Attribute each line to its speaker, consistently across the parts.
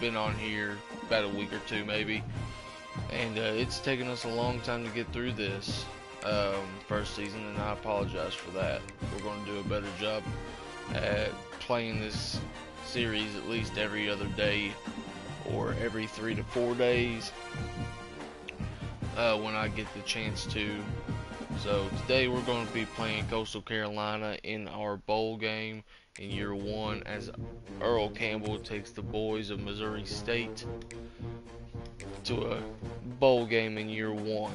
Speaker 1: been on here about a week or two maybe, and it's taken us a long time to get through this first season, and I apologize for that. We're going to do a better job at playing this series at least every other day or every 3 to 4 days when I get the chance to. So today we're going to be playing Coastal Carolina in our bowl game in year 1 as Earl Campbell takes the boys of Missouri State to a bowl game in year 1.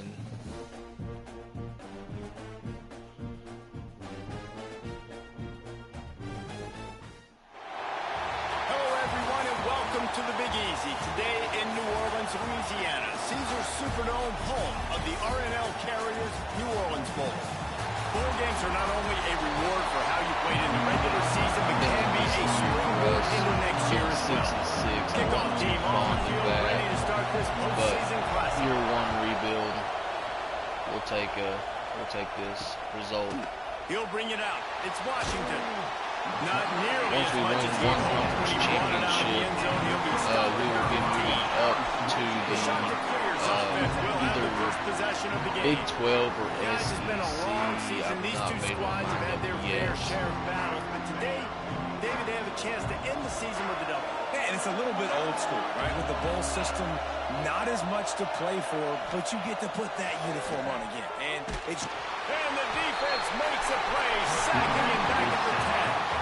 Speaker 2: To the Big Easy, today in New Orleans, Louisiana, Caesars Superdome, home of the RNL Carriers New Orleans Bowl. Bowl games are not only a reward for how you played in the regular season, but can be a springboard into next year as well. Kickoff team on the field, ready to start this postseason classic.
Speaker 1: Year 1 rebuild. We'll take this result.
Speaker 2: He'll bring it out. It's Washington. Not nearly
Speaker 1: once
Speaker 2: as
Speaker 1: we
Speaker 2: much
Speaker 1: win
Speaker 2: as he
Speaker 1: one
Speaker 2: hoped when
Speaker 1: conference
Speaker 2: he brought it out of the end zone. He'll be
Speaker 1: championship, we will be moving up to the either Big 12 or
Speaker 2: Guys,
Speaker 1: SEC.
Speaker 2: it's been a long season.
Speaker 1: I've
Speaker 2: These
Speaker 1: not
Speaker 2: two
Speaker 1: made
Speaker 2: squads have had their fair
Speaker 1: yet.
Speaker 2: share of battles, but today, David, they have a chance to end the season with a double.
Speaker 3: Yeah, and it's a little bit old school, right? With the bowl system, not as much to play for, but you get to put that uniform on again. And the
Speaker 2: defense makes a play, sacking him back at the 10.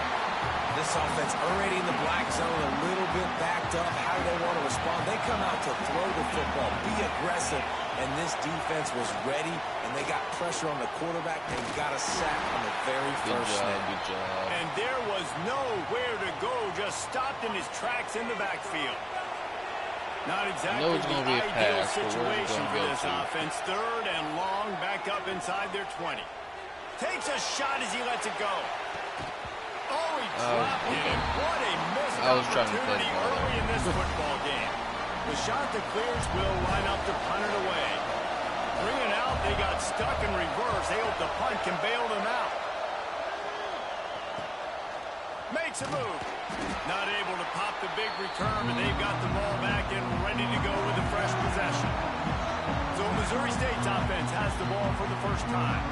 Speaker 3: This offense already in the black zone, a little bit backed up. How do they want to respond? They come out to throw the football, be aggressive, and this defense was ready, and they got pressure on the quarterback and got a sack on the very first snap.
Speaker 1: Good job.
Speaker 2: And there was nowhere to go, just stopped in his tracks in the backfield. Not exactly the ideal situation for this offense. 3rd and long, back up inside their 20. Takes a shot as he lets it go. Oh, he dropped it. What a missed opportunity early in this football game. The shot that clears will line up to punt it away. Bringing out, they got stuck in reverse. They hope the punt can bail them out. Makes a move. Not able to pop the big return, but they've got the ball back and ready to go with a fresh possession. So Missouri State's offense has the ball for the first time.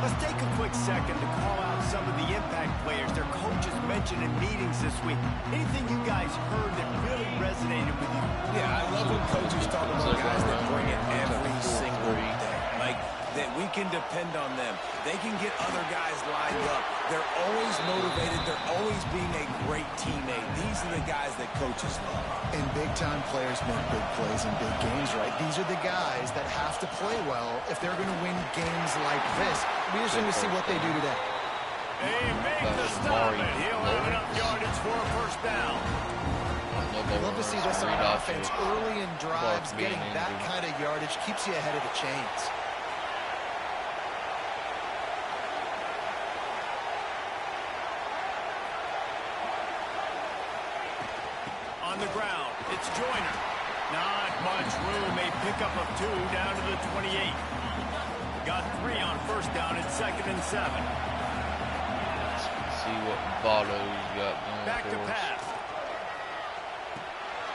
Speaker 2: Let's take a quick second to call out some of the impact players their coaches mentioned in meetings this week. Anything you guys heard that really resonated with you?
Speaker 3: Yeah, I love when coaches talk about guys that bring it every single day. Like, that we can depend on them. They can get other guys lined up. They're always motivated. They're always being a great teammate. These are the guys that coaches love.
Speaker 4: And big-time players make big plays in big games, right? These are the guys that have to play well if they're going to win games like this. We're just going to see what they do today.
Speaker 2: They make the stop, and he'll have enough yardage for a first down.
Speaker 4: I'd love to see this on offense early in drives. Getting that kind of yardage keeps you ahead of the chains.
Speaker 2: On the ground, it's Joyner. Not much room, a pickup of 2 down to the 28. Got 3 on first down at 2nd and 7.
Speaker 1: Let's see what Votto's got going
Speaker 2: Back to
Speaker 1: for us.
Speaker 2: pass.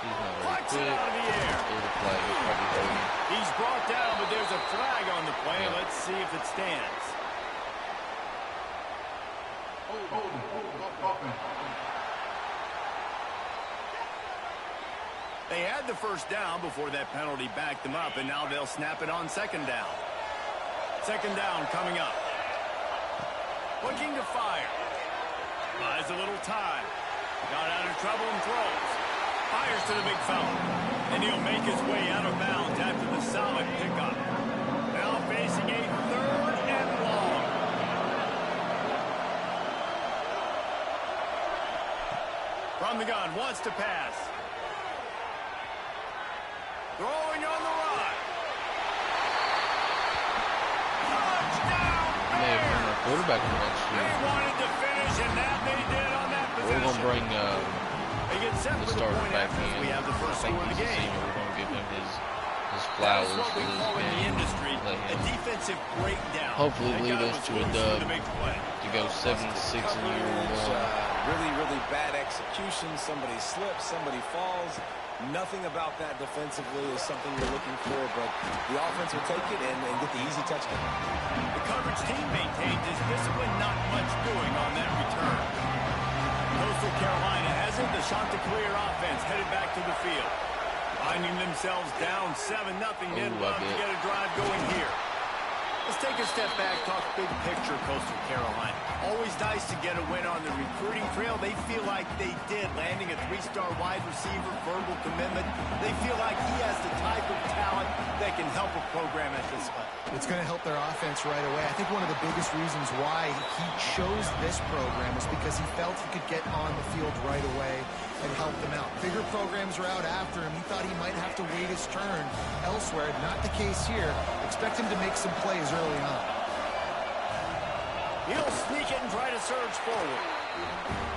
Speaker 1: He's not very
Speaker 2: Plucks it
Speaker 1: quick.
Speaker 2: out of the air.
Speaker 1: There's a flag. He'll probably hold him.
Speaker 2: He's brought down, but there's a flag on the play.
Speaker 1: Yeah.
Speaker 2: Let's see if it stands. They had the first down before that penalty backed them up, and now they'll snap it on 2nd down. 2nd down coming up. Looking to fire. Buys a little time. Got out of trouble and throws. Fires to the big fella. And he'll make his way out of bounds after the solid pickup. Now facing a 3rd and long. From the gun, wants to pass. Throwing on the run. Touchdown, Bears!
Speaker 1: Quarterback next
Speaker 2: They
Speaker 1: year.
Speaker 2: wanted to finish, and that they did on that possession.
Speaker 1: We're gonna bring
Speaker 2: They get set
Speaker 1: the
Speaker 2: for the
Speaker 1: starter
Speaker 2: point
Speaker 1: back
Speaker 2: after
Speaker 1: in.
Speaker 2: we have the
Speaker 1: I
Speaker 2: first
Speaker 1: think
Speaker 2: score of
Speaker 1: he's
Speaker 2: the
Speaker 1: a
Speaker 2: game.
Speaker 1: senior. We're gonna give him his
Speaker 2: That's
Speaker 1: flowers
Speaker 2: what
Speaker 1: for
Speaker 2: we
Speaker 1: this
Speaker 2: call in the
Speaker 1: game.
Speaker 2: industry
Speaker 1: Let
Speaker 2: a
Speaker 1: him
Speaker 2: defensive breakdown.
Speaker 1: hopefully
Speaker 2: That
Speaker 1: lead
Speaker 2: guy
Speaker 1: us
Speaker 2: was
Speaker 1: to a
Speaker 2: loose
Speaker 1: dub
Speaker 2: with the big play.
Speaker 1: to go 7-6 in year 1.
Speaker 3: Really, really bad execution. Somebody slips, somebody falls. Nothing about that defensively is something you're looking for, but the offense will take it and get the easy touchdown.
Speaker 2: The coverage team maintains his discipline, not much doing on that return. Coastal Carolina has it. The Chanticleer offense headed back to the field. Finding themselves down 7-0. They'd love to get a drive going here. Let's take a step back, talk big picture, Coastal Carolina. Always nice to get a win on the recruiting trail. They feel like they did, landing a 3-star wide receiver, verbal commitment. They feel like he has the type of talent that can help a program at this level.
Speaker 4: It's going to help their offense right away. I think one of the biggest reasons why he chose this program is because he felt he could get on the field right away and help them out. Bigger programs are out after him. He thought he might have to wait his turn elsewhere. Not the case here. Expect him to make some plays early on.
Speaker 2: He'll sneak it and try to surge forward.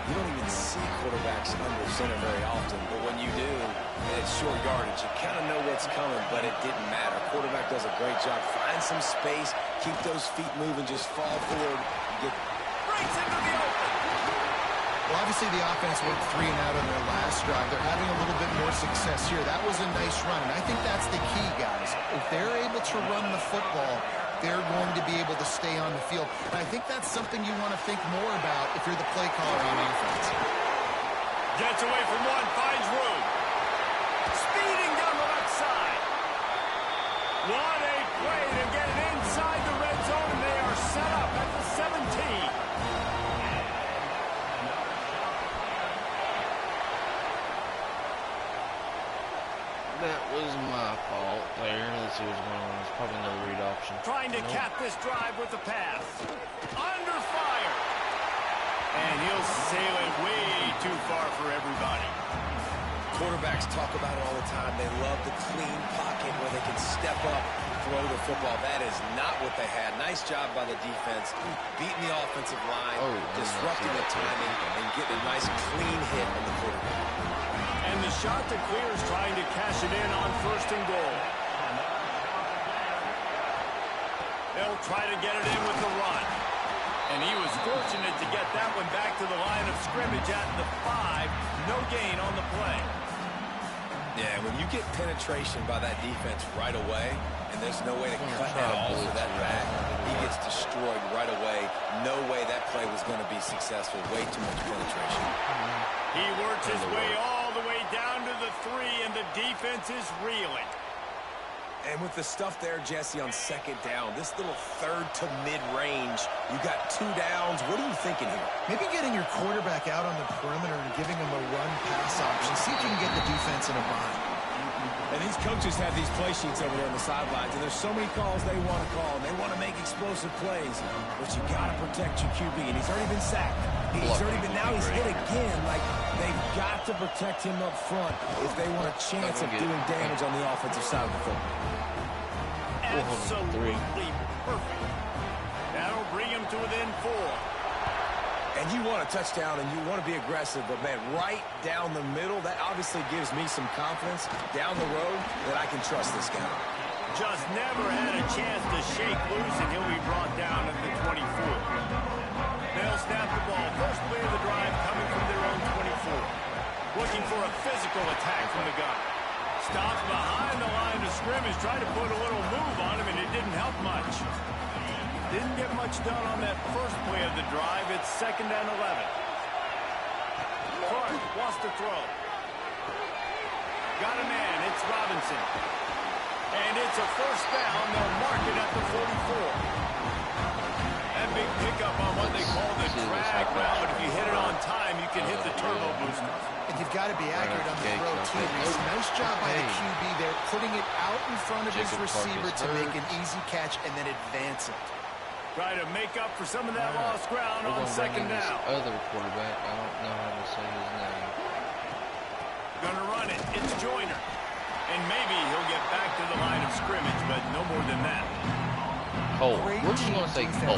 Speaker 3: You don't even see quarterbacks under center very often, but when you do, and it's short yardage, you kind of know what's coming, but it didn't matter. Quarterback does a great job. Find some space, keep those feet moving, just fall forward.
Speaker 2: Breaks into the open.
Speaker 4: Well, obviously the offense went 3 and out on their last drive. They're having a little bit more success here. That was a nice run, and I think that's the key, guys. If they're able to run the football, they're going to be able to stay on the field. And I think that's something you want to think more about if you're the play caller on offense.
Speaker 2: Gets away from one, finds room. Speeding down the left side. What a play to get it inside the red zone, and they are set up at the 17.
Speaker 1: That was my fault there. Let's see what's going on. It's probably another read option.
Speaker 2: Trying to cap this drive with the pass. Under fire. And he'll sail it way too far for everybody.
Speaker 3: Quarterbacks talk about it all the time. They love the clean pocket where they can step up, throw the football. That is not what they had. Nice job by the defense, beating the offensive line, disrupting the timing, and getting a nice clean hit on the quarterback.
Speaker 2: And the Chanticleer is trying to cash it in on 1st and goal. They'll try to get it in with the run. And he was fortunate to get that one back to the line of scrimmage at the 5. No gain on the play.
Speaker 3: Yeah, when you get penetration by that defense right away, and there's no way to cut that off of that back, he gets destroyed right away. No way that play was going to be successful. Way too much penetration.
Speaker 2: He works his way all the way down to the 3, and the defense is reeling.
Speaker 3: And with the stuff there, Jesse, on 2nd down, this little 3rd to mid-range, you got 2 downs. What are you thinking here?
Speaker 4: Maybe getting your quarterback out on the perimeter and giving him a run-pass option. See if you can get the defense in a bind.
Speaker 3: And these coaches have these play sheets over there on the sidelines, and there's so many calls they want to call, and they want to make explosive plays. But you got to protect your QB, and he's already been sacked. Now he's hit again. Like, they've got to protect him up front if they want a chance of doing damage on the offensive side of the football.
Speaker 2: Absolutely perfect. That'll bring him to within 4.
Speaker 3: And you want a touchdown and you want to be aggressive, but, man, right down the middle, that obviously gives me some confidence down the road that I can trust this guy.
Speaker 2: Just never had a chance to shake loose, and he'll be brought down at the 24. They'll snap the ball. First play of the drive coming from their own 24. Looking for a physical attack from the gun. Stops behind the line of scrimmage, trying to put a little move on him, and it didn't help much. Didn't get much done on that first play of the drive. It's 2nd and 11. Clark wants to throw. Got a man. It's Robinson. And it's a 1st down. They'll mark it at the 44. That big pickup on what they call the drag route, but if you hit it on time, you can hit the turbo booster.
Speaker 4: And you've got to be accurate on the throw, too. Nice job by the QB there, putting it out in front of his receiver to make an easy catch and then advance it.
Speaker 2: Try to make up for some of that lost ground on 2nd down.
Speaker 1: Other quarterback, I don't know how to say his name.
Speaker 2: Gonna run it. It's Joyner. And maybe he'll get back to the line of scrimmage, but no more than that.
Speaker 1: Cole. We're just going to say Cole.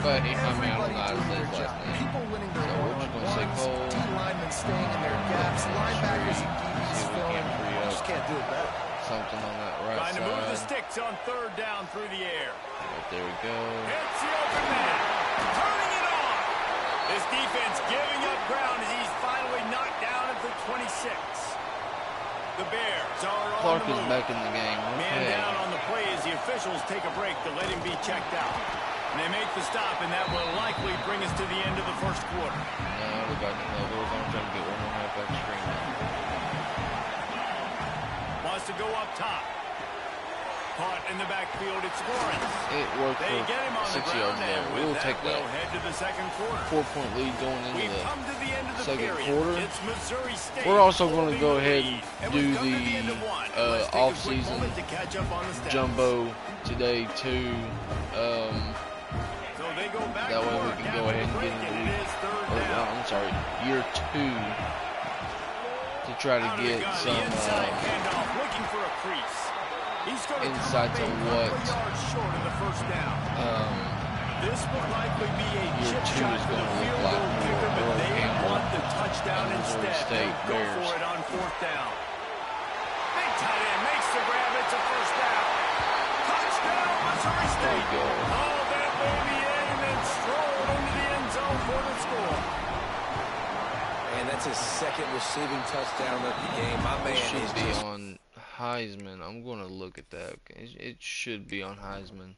Speaker 1: But I mean, I don't know how to say his last name.
Speaker 4: People winning their
Speaker 1: So we're just going to say Cole.
Speaker 4: D-linemen staying in their gaps. Linebackers and DBs filling. Just can't do it better.
Speaker 1: Something on that right
Speaker 2: Trying
Speaker 1: side.
Speaker 2: to move the sticks on 3rd down through the air.
Speaker 1: Right, there we go.
Speaker 2: Hits the open man. Turning it on. This defense giving up ground as he's finally knocked down at the 26. The Bears are
Speaker 1: Clark
Speaker 2: on the
Speaker 1: is
Speaker 2: move.
Speaker 1: back in the game.
Speaker 2: Man
Speaker 1: Okay.
Speaker 2: down on the play as the officials take a break to let him be checked out. And they make the stop, and that will likely bring us to the end of the first quarter.
Speaker 1: No, we got no. We're going to try to get one more halfback screen now.
Speaker 2: Wants to go up top. Caught in the backfield, it's Lawrence.
Speaker 1: It worked
Speaker 2: They get him
Speaker 1: for
Speaker 2: on the
Speaker 1: 6 yards
Speaker 2: ground,
Speaker 1: there.
Speaker 2: and
Speaker 1: We'll
Speaker 2: with
Speaker 1: take
Speaker 2: that,
Speaker 1: that.
Speaker 2: we'll head to the second quarter.
Speaker 1: 4-point lead going into
Speaker 2: We've
Speaker 1: the
Speaker 2: come to the end of the
Speaker 1: second
Speaker 2: period.
Speaker 1: quarter.
Speaker 2: It's Missouri State.
Speaker 1: We're also going to
Speaker 2: holding
Speaker 1: go
Speaker 2: the
Speaker 1: ahead
Speaker 2: lead.
Speaker 1: and
Speaker 2: we've
Speaker 1: do
Speaker 2: come to the end of one. Let's take a quick
Speaker 1: off-season
Speaker 2: moment to catch up on the stats.
Speaker 1: jumbo today too.
Speaker 2: So they go back
Speaker 1: That
Speaker 2: to
Speaker 1: way we
Speaker 2: work
Speaker 1: can
Speaker 2: after
Speaker 1: go ahead
Speaker 2: the
Speaker 1: and
Speaker 2: break,
Speaker 1: get
Speaker 2: and
Speaker 1: into
Speaker 2: it is third
Speaker 1: or,
Speaker 2: down.
Speaker 1: I'm sorry, year 2 to try to
Speaker 2: Out of the
Speaker 1: get
Speaker 2: gun,
Speaker 1: some
Speaker 2: the inside handoff, looking for a crease. He's going to
Speaker 1: insight to
Speaker 2: come up a
Speaker 1: what
Speaker 2: couple yards short of the first down. This would likely be a
Speaker 1: year
Speaker 2: chip
Speaker 1: 2
Speaker 2: shot
Speaker 1: is
Speaker 2: for
Speaker 1: going
Speaker 2: the
Speaker 1: to
Speaker 2: field
Speaker 1: look like
Speaker 2: goal
Speaker 1: for
Speaker 2: kicker, but
Speaker 1: Earl
Speaker 2: they
Speaker 1: Campbell
Speaker 2: want the touchdown
Speaker 1: and Missouri
Speaker 2: instead.
Speaker 1: State
Speaker 2: They'll go
Speaker 1: Bears.
Speaker 2: for it on fourth down. Big tight end makes the grab. It's a first down. Touchdown, Missouri
Speaker 1: There
Speaker 2: State.
Speaker 1: you go.
Speaker 2: Oh, that baby in and then strolled into the end zone for the score.
Speaker 3: And that's his second receiving touchdown of the game. My man
Speaker 1: It should
Speaker 3: is
Speaker 1: be
Speaker 3: just...
Speaker 1: on Heisman. I'm going to look at that. It should be on Heisman.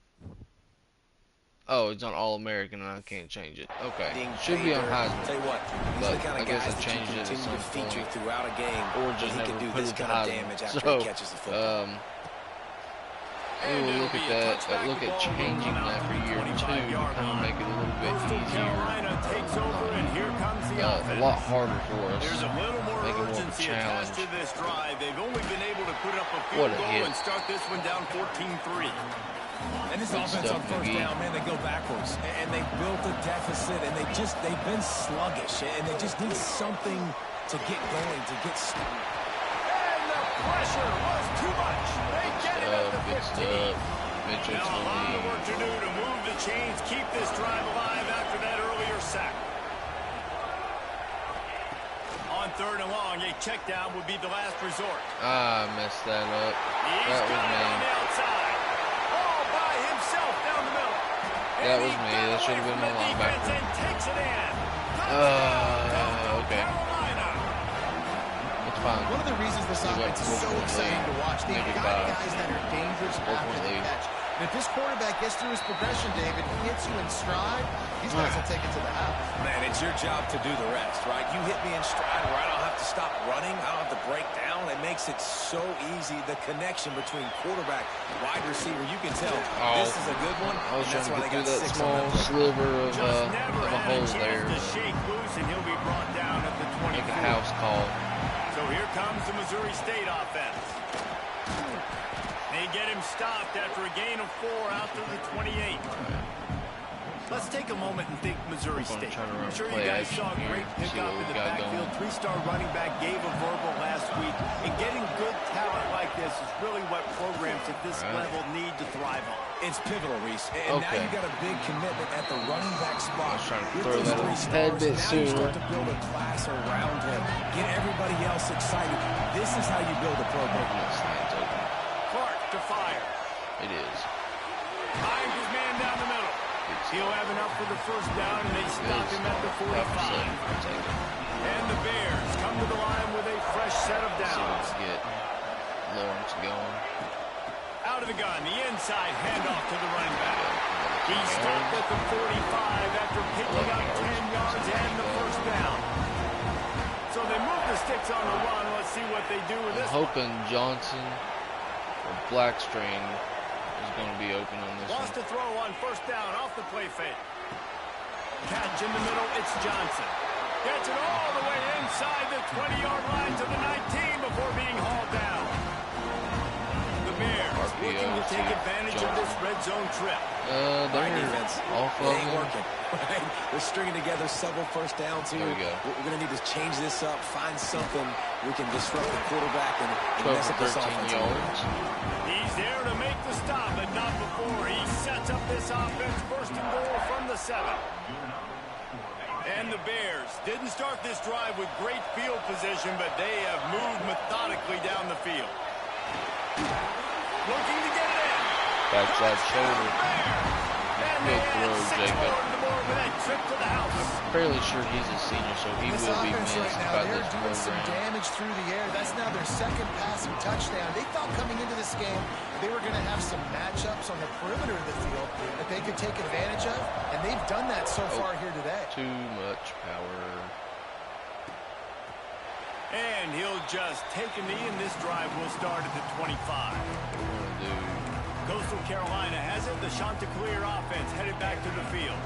Speaker 1: Oh, it's on All-American and I can't change it. Okay. Should be on Heisman.
Speaker 3: Tell you what, these
Speaker 1: But
Speaker 3: are the kind
Speaker 1: I
Speaker 3: of
Speaker 1: guess
Speaker 3: guys
Speaker 1: I
Speaker 3: that you
Speaker 1: changed it at
Speaker 3: continue
Speaker 1: some
Speaker 3: to feature
Speaker 1: point.
Speaker 3: throughout a game.
Speaker 1: Or just
Speaker 3: he
Speaker 1: never
Speaker 3: can do
Speaker 1: put
Speaker 3: this
Speaker 1: it to
Speaker 3: kind of
Speaker 1: Heisman.
Speaker 3: damage after
Speaker 1: So,
Speaker 3: he catches the football.
Speaker 1: we will look at that. Look at changing that for year 2 to kind of make it a little bit
Speaker 2: Carolina takes over, and here comes the
Speaker 1: easier.
Speaker 2: offense.
Speaker 1: A lot harder for us.
Speaker 2: There's a little more
Speaker 1: Make it more of a
Speaker 2: urgency attached to
Speaker 1: challenge.
Speaker 2: this drive. They've only been able to put up a
Speaker 1: What
Speaker 2: field
Speaker 1: a
Speaker 2: goal
Speaker 1: hit.
Speaker 2: and start this one down 14-3.
Speaker 3: And this
Speaker 1: Good
Speaker 3: offense
Speaker 1: stuff,
Speaker 3: on first
Speaker 1: McGee.
Speaker 3: down, man, they go backwards. And they built a deficit, and they've been sluggish. And they just need something to get going, to get started.
Speaker 2: And the pressure was too much. They get it at the 15.
Speaker 1: Mitchell
Speaker 2: Now a lot of work
Speaker 1: to
Speaker 2: to do to move the chains, keep this drive alive after that earlier sack. On third and long, a check down would be the last resort.
Speaker 1: I messed that up.
Speaker 2: He's
Speaker 1: That
Speaker 2: got
Speaker 1: was
Speaker 2: it on the
Speaker 1: me.
Speaker 2: outside. All by himself down the middle.
Speaker 1: That
Speaker 2: And
Speaker 1: was
Speaker 2: he
Speaker 1: me.
Speaker 2: got
Speaker 1: That
Speaker 2: away
Speaker 1: should have been
Speaker 2: from
Speaker 1: my
Speaker 2: the defense
Speaker 1: linebacker.
Speaker 2: and takes it in. Touchdown,
Speaker 1: Okay.
Speaker 2: Carolina.
Speaker 1: It's fine.
Speaker 4: One of the reasons this
Speaker 1: We went
Speaker 4: offense is so
Speaker 1: 4-point
Speaker 4: exciting
Speaker 1: lead.
Speaker 4: to watch, they've
Speaker 1: Maybe
Speaker 4: got
Speaker 1: 5.
Speaker 4: guys that are dangerous after
Speaker 1: 4-point
Speaker 4: the
Speaker 1: lead.
Speaker 4: catch. And if this quarterback gets through his progression, David, hits you in stride, these guys will take it to the house.
Speaker 3: Man, it's your job to do the rest, right? You hit me in stride where I don't have to stop running. I don't have to break down. It makes it so easy. The connection between quarterback, wide receiver, you can tell this is a good one.
Speaker 1: I was
Speaker 3: and
Speaker 1: trying
Speaker 3: that's
Speaker 1: to
Speaker 3: why they
Speaker 1: get through
Speaker 3: got
Speaker 1: that
Speaker 3: 6 on
Speaker 1: small
Speaker 3: that play.
Speaker 1: sliver
Speaker 2: Just
Speaker 1: of
Speaker 2: never
Speaker 1: a
Speaker 2: had
Speaker 1: hole
Speaker 2: a chance
Speaker 1: there.
Speaker 2: to shake loose, and he'll be brought down at the 24.
Speaker 1: Make a house call.
Speaker 2: So here comes the Missouri State offense. They get him stopped after a gain of 4 out to the 28. Let's take a moment and think Missouri
Speaker 1: We're gonna
Speaker 2: State.
Speaker 1: try to run
Speaker 2: I'm sure you
Speaker 1: play
Speaker 2: guys
Speaker 1: action
Speaker 2: saw a
Speaker 1: here,
Speaker 2: great
Speaker 1: see
Speaker 2: pickup
Speaker 1: what
Speaker 2: in
Speaker 1: we
Speaker 2: the
Speaker 1: got
Speaker 2: backfield.
Speaker 1: going.
Speaker 2: 3-star running back gave a verbal last week. And getting good talent like this is really what programs at this level need to thrive on.
Speaker 3: It's pivotal, Reese. And now
Speaker 1: Okay.
Speaker 3: you got a big commitment at the running back spot.
Speaker 1: I was trying to
Speaker 3: With
Speaker 1: throw
Speaker 3: those
Speaker 1: that a
Speaker 3: 3
Speaker 1: tad
Speaker 3: stars,
Speaker 1: bit
Speaker 3: now you
Speaker 1: sooner.
Speaker 3: start to build a class around him. Get everybody else excited. This is how you build a program.
Speaker 1: Slide's open.
Speaker 2: Clark to fire.
Speaker 1: It is.
Speaker 2: Finds his man down the middle. He'll have enough for the first down, and they stop him at the 45.
Speaker 1: I'll take it.
Speaker 2: And the Bears come to the line with a fresh set of
Speaker 1: See
Speaker 2: downs.
Speaker 1: let's get Lawrence going.
Speaker 2: Out of the gun, the inside handoff to the running back. He stopped at the 45 after picking up 10 yards and the first down. So they move the sticks on the run. Let's see what they do with
Speaker 1: I'm
Speaker 2: this one.
Speaker 1: hoping Johnson or Blackstream is going to be open on this
Speaker 2: Wants
Speaker 1: one.
Speaker 2: to throw on first down off the play fake. Catch in the middle, it's Johnson. Gets it all the way inside the 20-yard line to the 19 before being hauled down. The Bears looking to take advantage of this red zone trip.
Speaker 3: Right
Speaker 1: They're
Speaker 3: defense.
Speaker 1: off
Speaker 3: It
Speaker 1: of
Speaker 3: ain't
Speaker 1: him.
Speaker 3: working. Right? We're stringing together several first downs here.
Speaker 1: There we go.
Speaker 3: We're going to need to change this up, find something we can disrupt the quarterback and
Speaker 1: 12
Speaker 3: mess
Speaker 1: for
Speaker 3: up this
Speaker 1: 13
Speaker 3: offense.
Speaker 1: yards.
Speaker 2: He's there to make the stop, but not before. He sets up this offense first and goal from the 7. And the Bears didn't start this drive with great field position, but they have moved methodically down the field. Looking to get it in.
Speaker 1: Backside shoulder. He'll throw Jacob. I'm fairly sure he's a senior, so he will be missed by this program.
Speaker 4: Some damage through the air. That's now their second passing touchdown. They thought coming into this game they were going to have some matchups on the perimeter of the field that they could take advantage of, and they've done that so far here today.
Speaker 1: Too much power.
Speaker 2: And he'll just take a knee, and this drive will start at the 25. Coastal Carolina has it. The Chanticleer offense headed back to the field.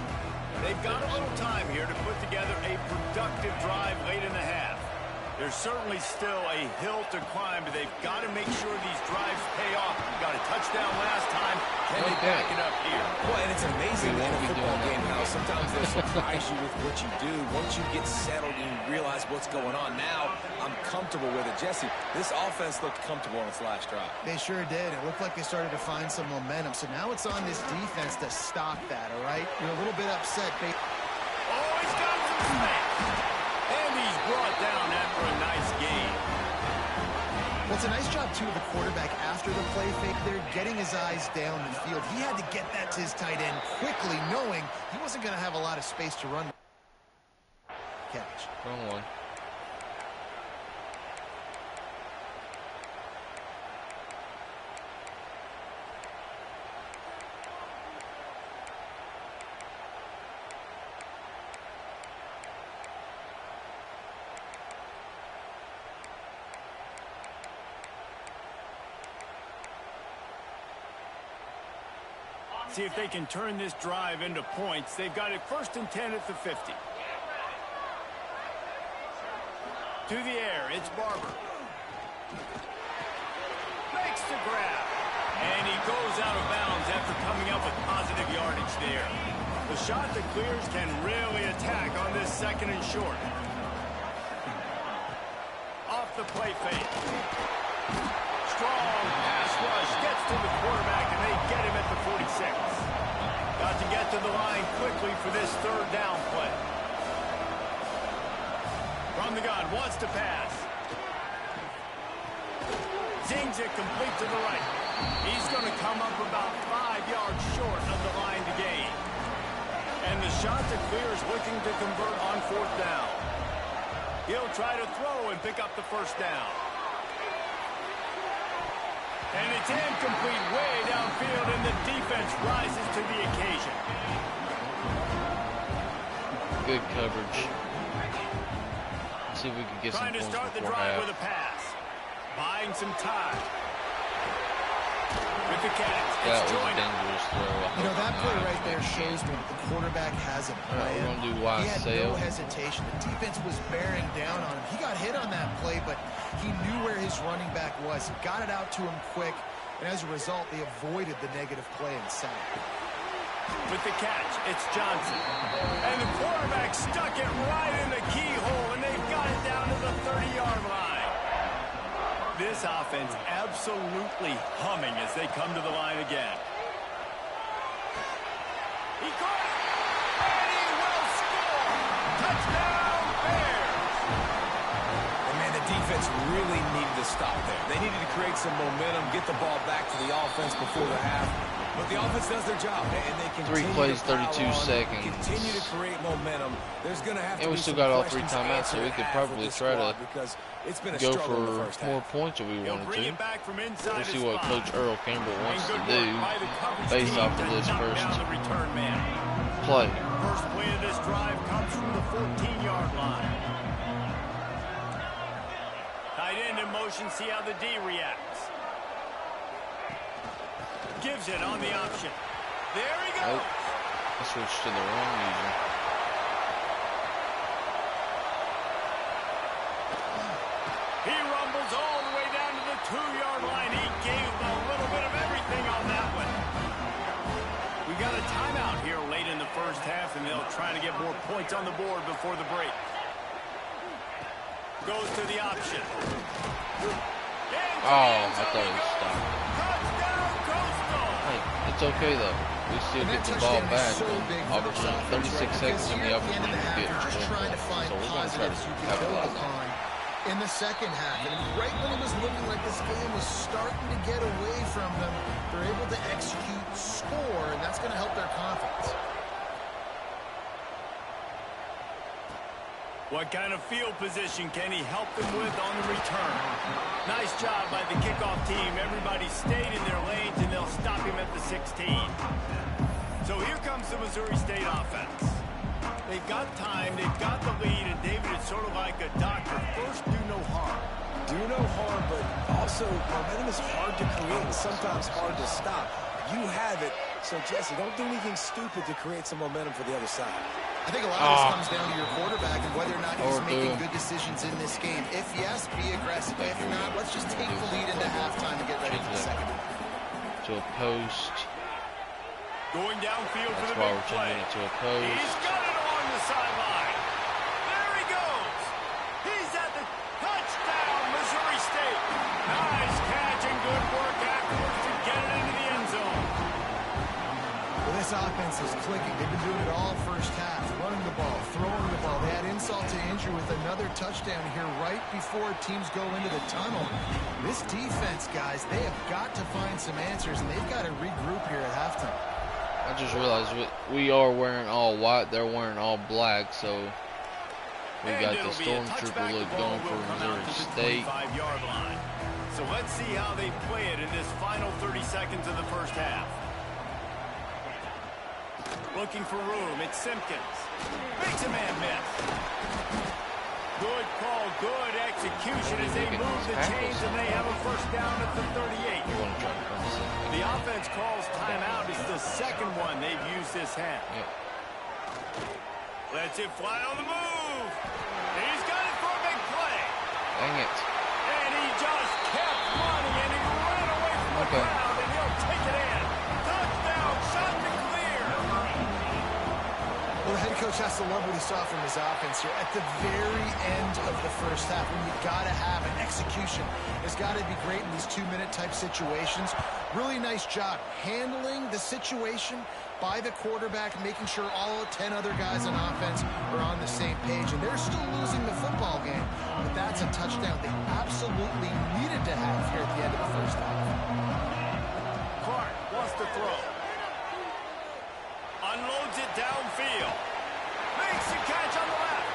Speaker 2: They've got a little time here to put together a productive drive late in the half. There's certainly still a hill to climb, but they've got to make sure these drives pay off. We got a touchdown last time. Can they back it up here?
Speaker 3: Well, and it's amazing in a football game how sometimes they'll surprise you with what you do. Once you get settled and you realize what's going on, now I'm comfortable with it. Jesse, this offense looked comfortable on its last drive.
Speaker 4: They sure did. It looked like they started to find some momentum. So now it's on this defense to stop that, all right? You're a little bit upset.
Speaker 2: Oh, he's got some space. And he's brought down after a nice gain.
Speaker 4: Well, it's a nice job, too, of the quarterback after the play fake there, getting his eyes down the field. He had to get that to his tight end quickly, knowing he wasn't going to have a lot of space to run. Catch.
Speaker 1: Wrong one.
Speaker 2: See if they can turn this drive into points. They've got it 1st and 10 at the 50. To the air, it's Barber. Makes the grab. And he goes out of bounds after coming up with positive yardage there. The Chanticleers can really attack on this 2nd and short. Off the play fake. Strong pass rush gets to the quarterback, and they get him at the 46. Got to get to the line quickly for this 3rd down play. From the gun, wants to pass. Zings it complete to the right. He's going to come up about 5 yards short of the line to gain. And the Chanticleers looking to convert on 4th down. He'll try to throw and pick up the 1st down. And it's incomplete way downfield, and the defense rises to the occasion.
Speaker 1: Good coverage. Let's see if we can get some points before half.
Speaker 2: Trying to start the drive with a pass. Buying some time. With the catch.
Speaker 1: That was a dangerous throw.
Speaker 4: You know, that play right there shows me that the quarterback has a plan.
Speaker 1: We're going to do wide
Speaker 4: he had
Speaker 1: sail.
Speaker 4: no hesitation. The defense was bearing down on him. He got hit on that play, but he knew where his running back was. He got it out to him quick, and as a result, they avoided the negative play and sack.
Speaker 2: With the catch, it's Johnson. And the quarterback stuck it right in the keyhole, and they've got it down to the 30-yard line. This offense absolutely humming as they come to the line again. He caught it, and he will score. Touchdown, Bears.
Speaker 3: And man, the defense really needed to stop there. They needed to create some momentum, get the ball back to the offense before the half. But the offense does their job, and they continue
Speaker 1: 3 plays,
Speaker 3: to
Speaker 1: 32 seconds.
Speaker 3: Continue to create momentum. There's going to have to
Speaker 1: And we
Speaker 3: be
Speaker 1: still
Speaker 3: some
Speaker 1: got all 3
Speaker 3: questions
Speaker 1: timeouts, so we could probably try to
Speaker 3: go
Speaker 1: go for more points if we wanted to. We'll see what Coach Earl Campbell wants to do based off of this first play.
Speaker 2: First play of this drive comes from the 14-yard line. Tight end in motion, see how the D reacts. Gives it on the option. There he goes.
Speaker 1: Oh, I switched to the wrong user.
Speaker 2: He rumbles all the way down to the 2-yard line. He gave a little bit of everything on that one. We got a timeout here late in the first half, and they'll try to get more points on the board before the break. Goes to the option.
Speaker 1: Oh, I thought it stopped. Hey, it's okay though. We still get the ball back. Opportunity, 36 seconds in the opportunity to get 4 points. So we're going to try to capitalize on it.
Speaker 4: in the second half. And right when it was looking like this game was starting to get away from them, they're able to execute, score, and that's going to help their confidence.
Speaker 2: What kind of field position can he help them with on the return? Nice job by the kickoff team. Everybody stayed in their lanes, and they'll stop him at the 16. So here comes the Missouri State offense. They've got time, they've got the lead, and David, it's sort of like a doctor. First, do no harm.
Speaker 3: Do no harm, but also momentum is hard to create and sometimes hard to stop. You have it, so Jesse, don't do anything stupid to create some momentum for the other side.
Speaker 4: I think a lot of this comes down to your quarterback and whether or not he's making good decisions in this game. If yes, be aggressive. If not, let's just take the lead into halftime and get ready for the second half.
Speaker 1: To a post.
Speaker 2: Going downfield for the
Speaker 1: big
Speaker 2: play.
Speaker 1: To a post.
Speaker 2: He's got it along the sideline. There he goes. He's at the touchdown, Missouri State. Nice catch and good work afterwards to get it into the end zone.
Speaker 4: Well, this offense is clicking. They've been doing it all first half. Running the ball, throwing the ball. They had insult to injury with another touchdown here right before teams go into the tunnel. This defense, guys, they have got to find some answers, and they've got to regroup here at halftime.
Speaker 1: I just realized we are wearing all white. They're wearing all black, so we got the Stormtrooper look going for Missouri State.
Speaker 2: Line. So let's see how they play it in this final 30 seconds of the first half. Looking for room. It's Simpkins. Makes a man miss. Good call, good execution as they move the chains and they have a first down at the 38. The offense calls timeout. It's the second one they've used this half.
Speaker 1: Yep.
Speaker 2: Lets it fly on the move. He's got it for a big play.
Speaker 1: Dang it.
Speaker 2: And he just kept running and he ran away from the crowd and he'll take it in. Touchdown, shot to clear.
Speaker 4: Well, the head coach has to love what he saw from his offense here. At the very end of the first half, when you've got to have an execution, it's got to be great in these two-minute type situations. Really nice job handling the situation by the quarterback, making sure all 10 other guys on offense are on the same page. And they're still losing the football game, but that's a touchdown they absolutely needed to have here at the end of the first half.
Speaker 2: Clark wants to throw. Unloads it downfield. Makes the catch on the left.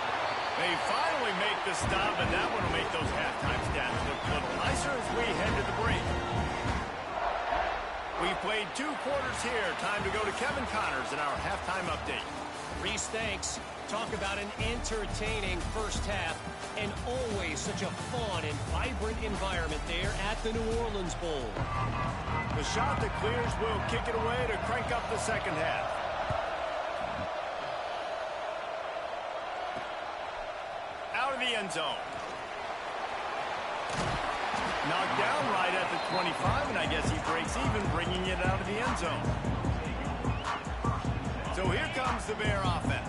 Speaker 2: They finally make the stop, and that one will make those halftime stats look a little nicer as we head to the break. We've played 2 quarters here. Time to go to Kevin Connors in our halftime update.
Speaker 5: Reese, thanks. Talk about an entertaining first half and always such a fun and vibrant environment there at the New Orleans Bowl.
Speaker 2: The shot that clears will kick it away to crank up the second half. Out of the end zone. Knocked down right at the 25, and I guess he breaks even, bringing it out of the end zone. So here comes the Bear offense.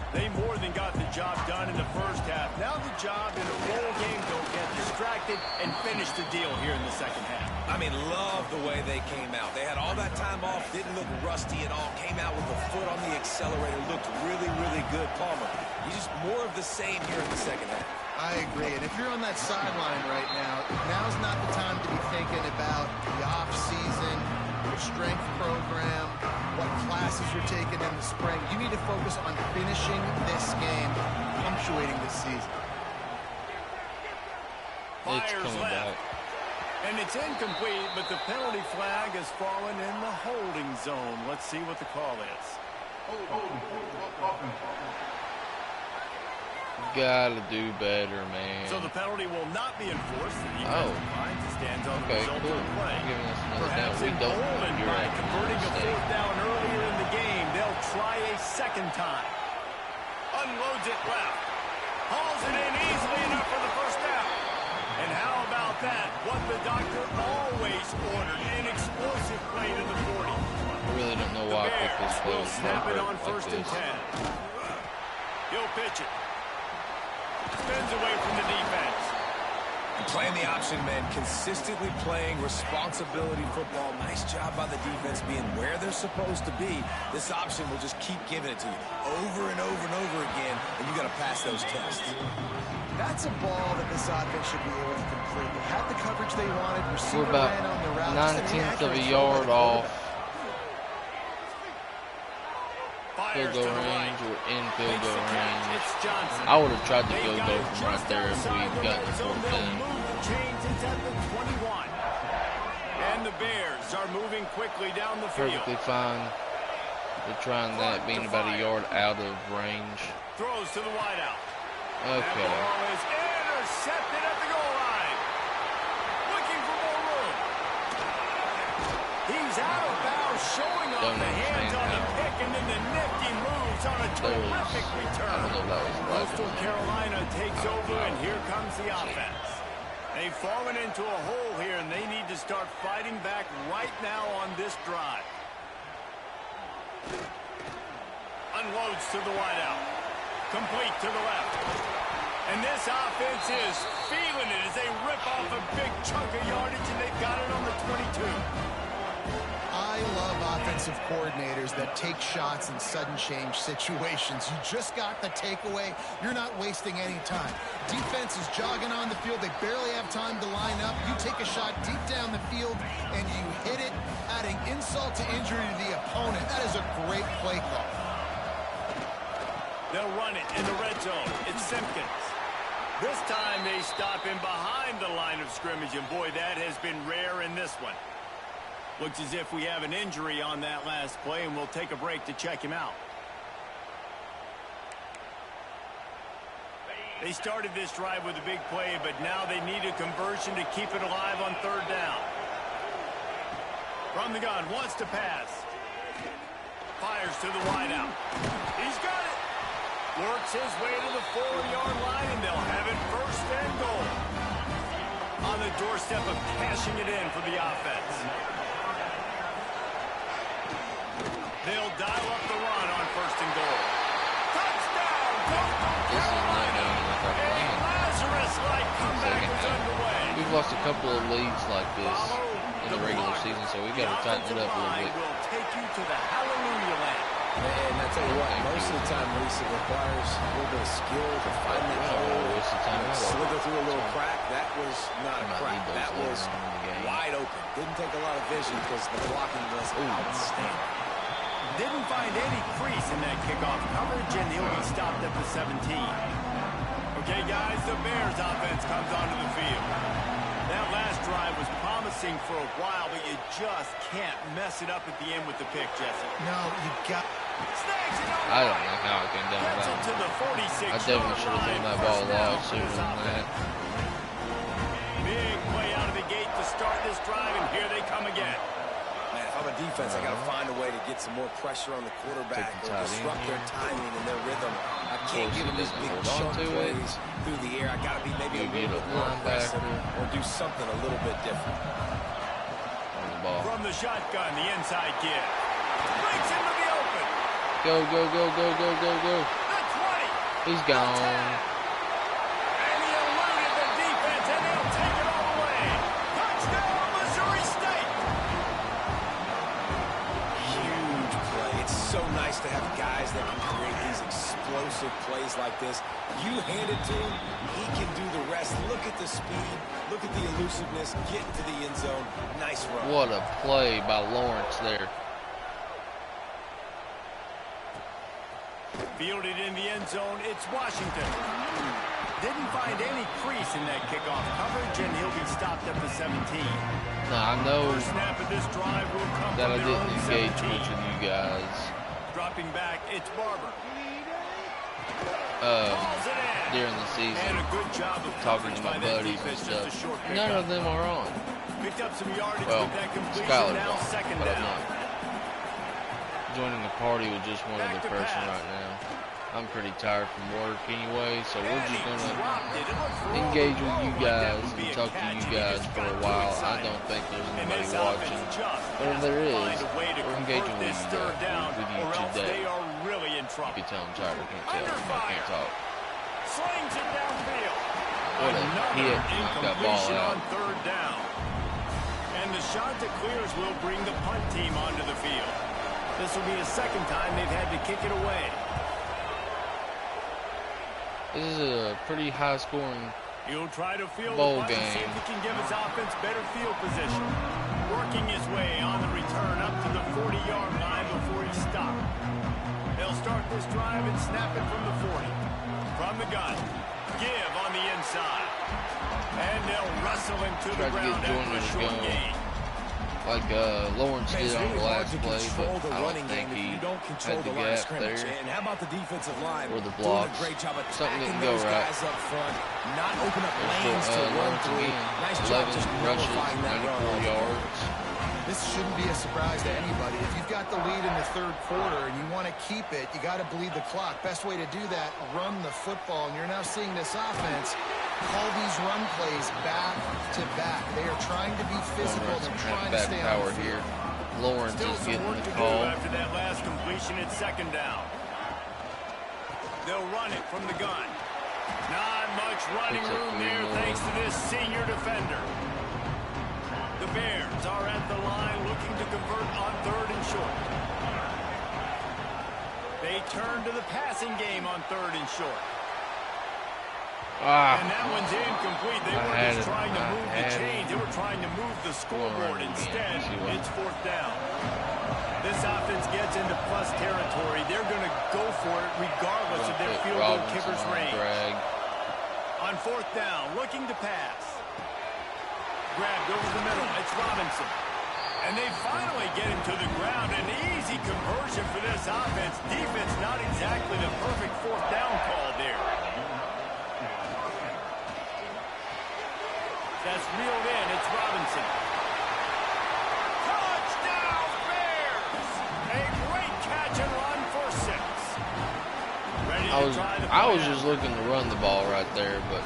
Speaker 2: They more than got the job done in the first half. Now the job in a roll game, don't get distracted and finish the deal here in the second half.
Speaker 3: I mean, love the way they came out. They had all that time off, didn't look rusty at all, came out with the foot on the accelerator, looked really, really good. Palmer, you just more of the same here in the second half.
Speaker 4: I agree, and if you're on that sideline right now, now's not the time to be thinking about the off-season, your strength program, what classes you're taking in the spring. You need to focus on finishing this game, punctuating this season.
Speaker 1: It's coming back.
Speaker 2: And it's incomplete, but the penalty flag has fallen in the holding zone. Let's see what the call is.
Speaker 1: Gotta do better, man.
Speaker 2: So the penalty will not be enforced. The defensive line stands on the result of the play. Perhaps emboldened by converting a fourth down earlier in the game, they'll try a second time. Unloads it left. Hauls it in easily enough for the first down. And how about that? What the doctor always ordered, an explosive play to the 40.
Speaker 1: I really don't know why I put this play
Speaker 2: will snap it on first and 10. He'll pitch it. Spins away from the defense.
Speaker 3: Playing the option men, consistently playing responsibility football. Nice job by the defense being where they're supposed to be. This option will just keep giving it to you over and over and over again, and you got to pass those tests.
Speaker 4: That's a ball that this offense should be able to complete. They had the coverage they wanted.
Speaker 1: We're about 9/10 of a yard off field goal range or in field goal range. I would have tried to field goal from right there if we'd gotten the 14.
Speaker 2: And the Bears are moving quickly down the field.
Speaker 1: Perfectly fine. They're trying that, being about a yard out of range.
Speaker 2: Throws to the wideout.
Speaker 1: Okay.
Speaker 2: That ball is intercepted at the goal line. Looking for more room. He's out of bounds, showing off the hands on the pick, and then the nifty moves on a terrific return.
Speaker 1: I don't know if that was right.
Speaker 2: Coastal Carolina takes over, and here comes the offense. They've fallen into a hole here, and they need to start fighting back right now on this drive. Unloads to the wideout. Complete to the left. And this offense is feeling it as they rip off a big chunk of yardage, and they've got it on the 22.
Speaker 4: I love offensive coordinators that take shots in sudden change situations. You just got the takeaway. You're not wasting any time. Defense is jogging on the field. They barely have time to line up. You take a shot deep down the field, and you hit it, adding insult to injury to the opponent. That is a great play call.
Speaker 2: They'll run it in the red zone. It's Simpkins. This time they stop him behind the line of scrimmage, and boy, that has been rare in this one. Looks as if we have an injury on that last play, and we'll take a break to check him out. They started this drive with a big play, but now they need a conversion to keep it alive on third down. From the gun, wants to pass. Fires to the wideout. He's got it. Works his way to the 4-yard line, and they'll have it first and goal. On the doorstep of cashing it in for the offense. They'll dial up the run on first and goal. Touchdown!
Speaker 1: This is not going like our plan.
Speaker 2: Lazarus-like comeback is underway.
Speaker 1: We've lost a couple of leads like this in the regular season, so we got to tighten it up a little bit.
Speaker 2: Will take you to the hallelujah land.
Speaker 3: And I tell you what, most of the time, Reese, it requires a little bit of skill to find that hole, slither through a little crack. That was not a crack. That was wide open. Didn't take a lot of vision because the blocking was outstanding.
Speaker 2: Didn't find any crease in that kickoff coverage, and he'll be stopped at the 17. Okay, guys, the Bears offense comes onto the field. That last drive was promising for a while, but you just can't mess it up at the end with the pick, Jesse.
Speaker 4: No, you got...
Speaker 1: I don't know how I came down with that. I definitely should have thrown that ball a lot sooner than that.
Speaker 2: Big play out of the gate to start this drive, and here they come again.
Speaker 3: Man, if I'm a defense, I got to find a way to get some more pressure on the quarterback or disrupt their timing and their rhythm. I can't give them this big chunk plays through the air. I got to be maybe a little bit more aggressive or do something a little bit different.
Speaker 2: From the shotgun, the inside kid. Breaks into the open.
Speaker 1: Go, go, go, go, go, go, go.
Speaker 2: The 20.
Speaker 1: He's gone.
Speaker 2: And he eluded the defense, and they'll take it all away. Touchdown, Missouri State.
Speaker 3: Huge play. It's so nice to have guys that can create these explosive plays like this. You hand it to him, he can do the rest. Look at the speed. Look at the elusiveness. Get into the end zone. Nice run.
Speaker 1: What a play by Lawrence there.
Speaker 2: Fielded in the end zone, it's Washington. Didn't find any crease in that kickoff coverage, and he'll be stopped at the 17.
Speaker 1: Now, I know
Speaker 2: First snap of this drive will come
Speaker 1: that I
Speaker 2: from their
Speaker 1: didn't
Speaker 2: own
Speaker 1: engage
Speaker 2: 17.
Speaker 1: much with you guys.
Speaker 2: Dropping back, it's Barber.
Speaker 1: During the season,
Speaker 2: and a good job of
Speaker 1: talking to my buddies and stuff. None of them are on.
Speaker 2: Picked up some yardage
Speaker 1: Well,
Speaker 2: with that completion.
Speaker 1: Skylar's
Speaker 2: Now
Speaker 1: on,
Speaker 2: second
Speaker 1: but I'm
Speaker 2: down.
Speaker 1: not joining the party with just one other person right now. I'm pretty tired from work anyway, so we're just gonna engage with you guys and talk to you guys for a while. I don't think there's anybody watching, but if there is, we're engaging with you guys, with you today. You can tell I'm tired. I can't talk.
Speaker 2: slings it downfield.
Speaker 1: What a hit. Knocked that ball out.
Speaker 2: On third down. And the shot that clears will bring the punt team onto the field. This will be the second time they've had to kick it away.
Speaker 1: This is a pretty high-scoring
Speaker 2: He'll try to field
Speaker 1: bowl
Speaker 2: the punt and see
Speaker 1: game.
Speaker 2: if he can give his offense better field position. Working his way on the return up to the 40-yard line before he stopped. They'll start this drive and snap it from the 40. From the gun. Give on the inside. And they'll wrestle him to the ground after a short gain.
Speaker 1: Like Lawrence did on the last play, but I don't think he had the gap there.
Speaker 3: And how about the defensive line?
Speaker 1: Or the blocks.
Speaker 3: Doing a great job
Speaker 1: Something
Speaker 3: attacking
Speaker 1: didn't go
Speaker 3: those
Speaker 1: right.
Speaker 3: guys up front, not open up lanes to run
Speaker 1: Lawrence
Speaker 3: through.
Speaker 1: again,
Speaker 3: Nice job
Speaker 1: 11
Speaker 3: just
Speaker 1: rushes,
Speaker 3: nullifying that
Speaker 1: 94
Speaker 3: run.
Speaker 1: yards.
Speaker 4: This shouldn't be a surprise to anybody. If you've got the lead in the third quarter and you want to keep it, you got to bleed the clock. Best way to do that, run the football. And you're now seeing this offense call these run plays back to back. They are trying to be physical. They're trying to stay on the field.
Speaker 1: Here. Lawrence
Speaker 2: Still
Speaker 1: is
Speaker 2: some
Speaker 1: getting
Speaker 2: work
Speaker 1: the
Speaker 2: to
Speaker 1: call.
Speaker 2: do after that last completion at second down. They'll run it from the gun. Not much running room there thanks to this senior defender. The Bears are at the line looking to convert on third and short. They turn to the passing game on third and short. And that one's incomplete. They were just trying to move the chains. They were trying to move the scoreboard. Instead, it's fourth down. This offense gets into plus territory. They're going to go for it regardless of their field goal kicker's range. On fourth down, looking to pass. Grabbed over the middle. It's Robinson. And they finally get him to the ground. An easy conversion for this offense. Defense not exactly the perfect fourth down call there. That's reeled in. It's Robinson. Touchdown, Bears! A great catch and run for 6. Ready to try the
Speaker 1: I was just looking to run the ball right there, but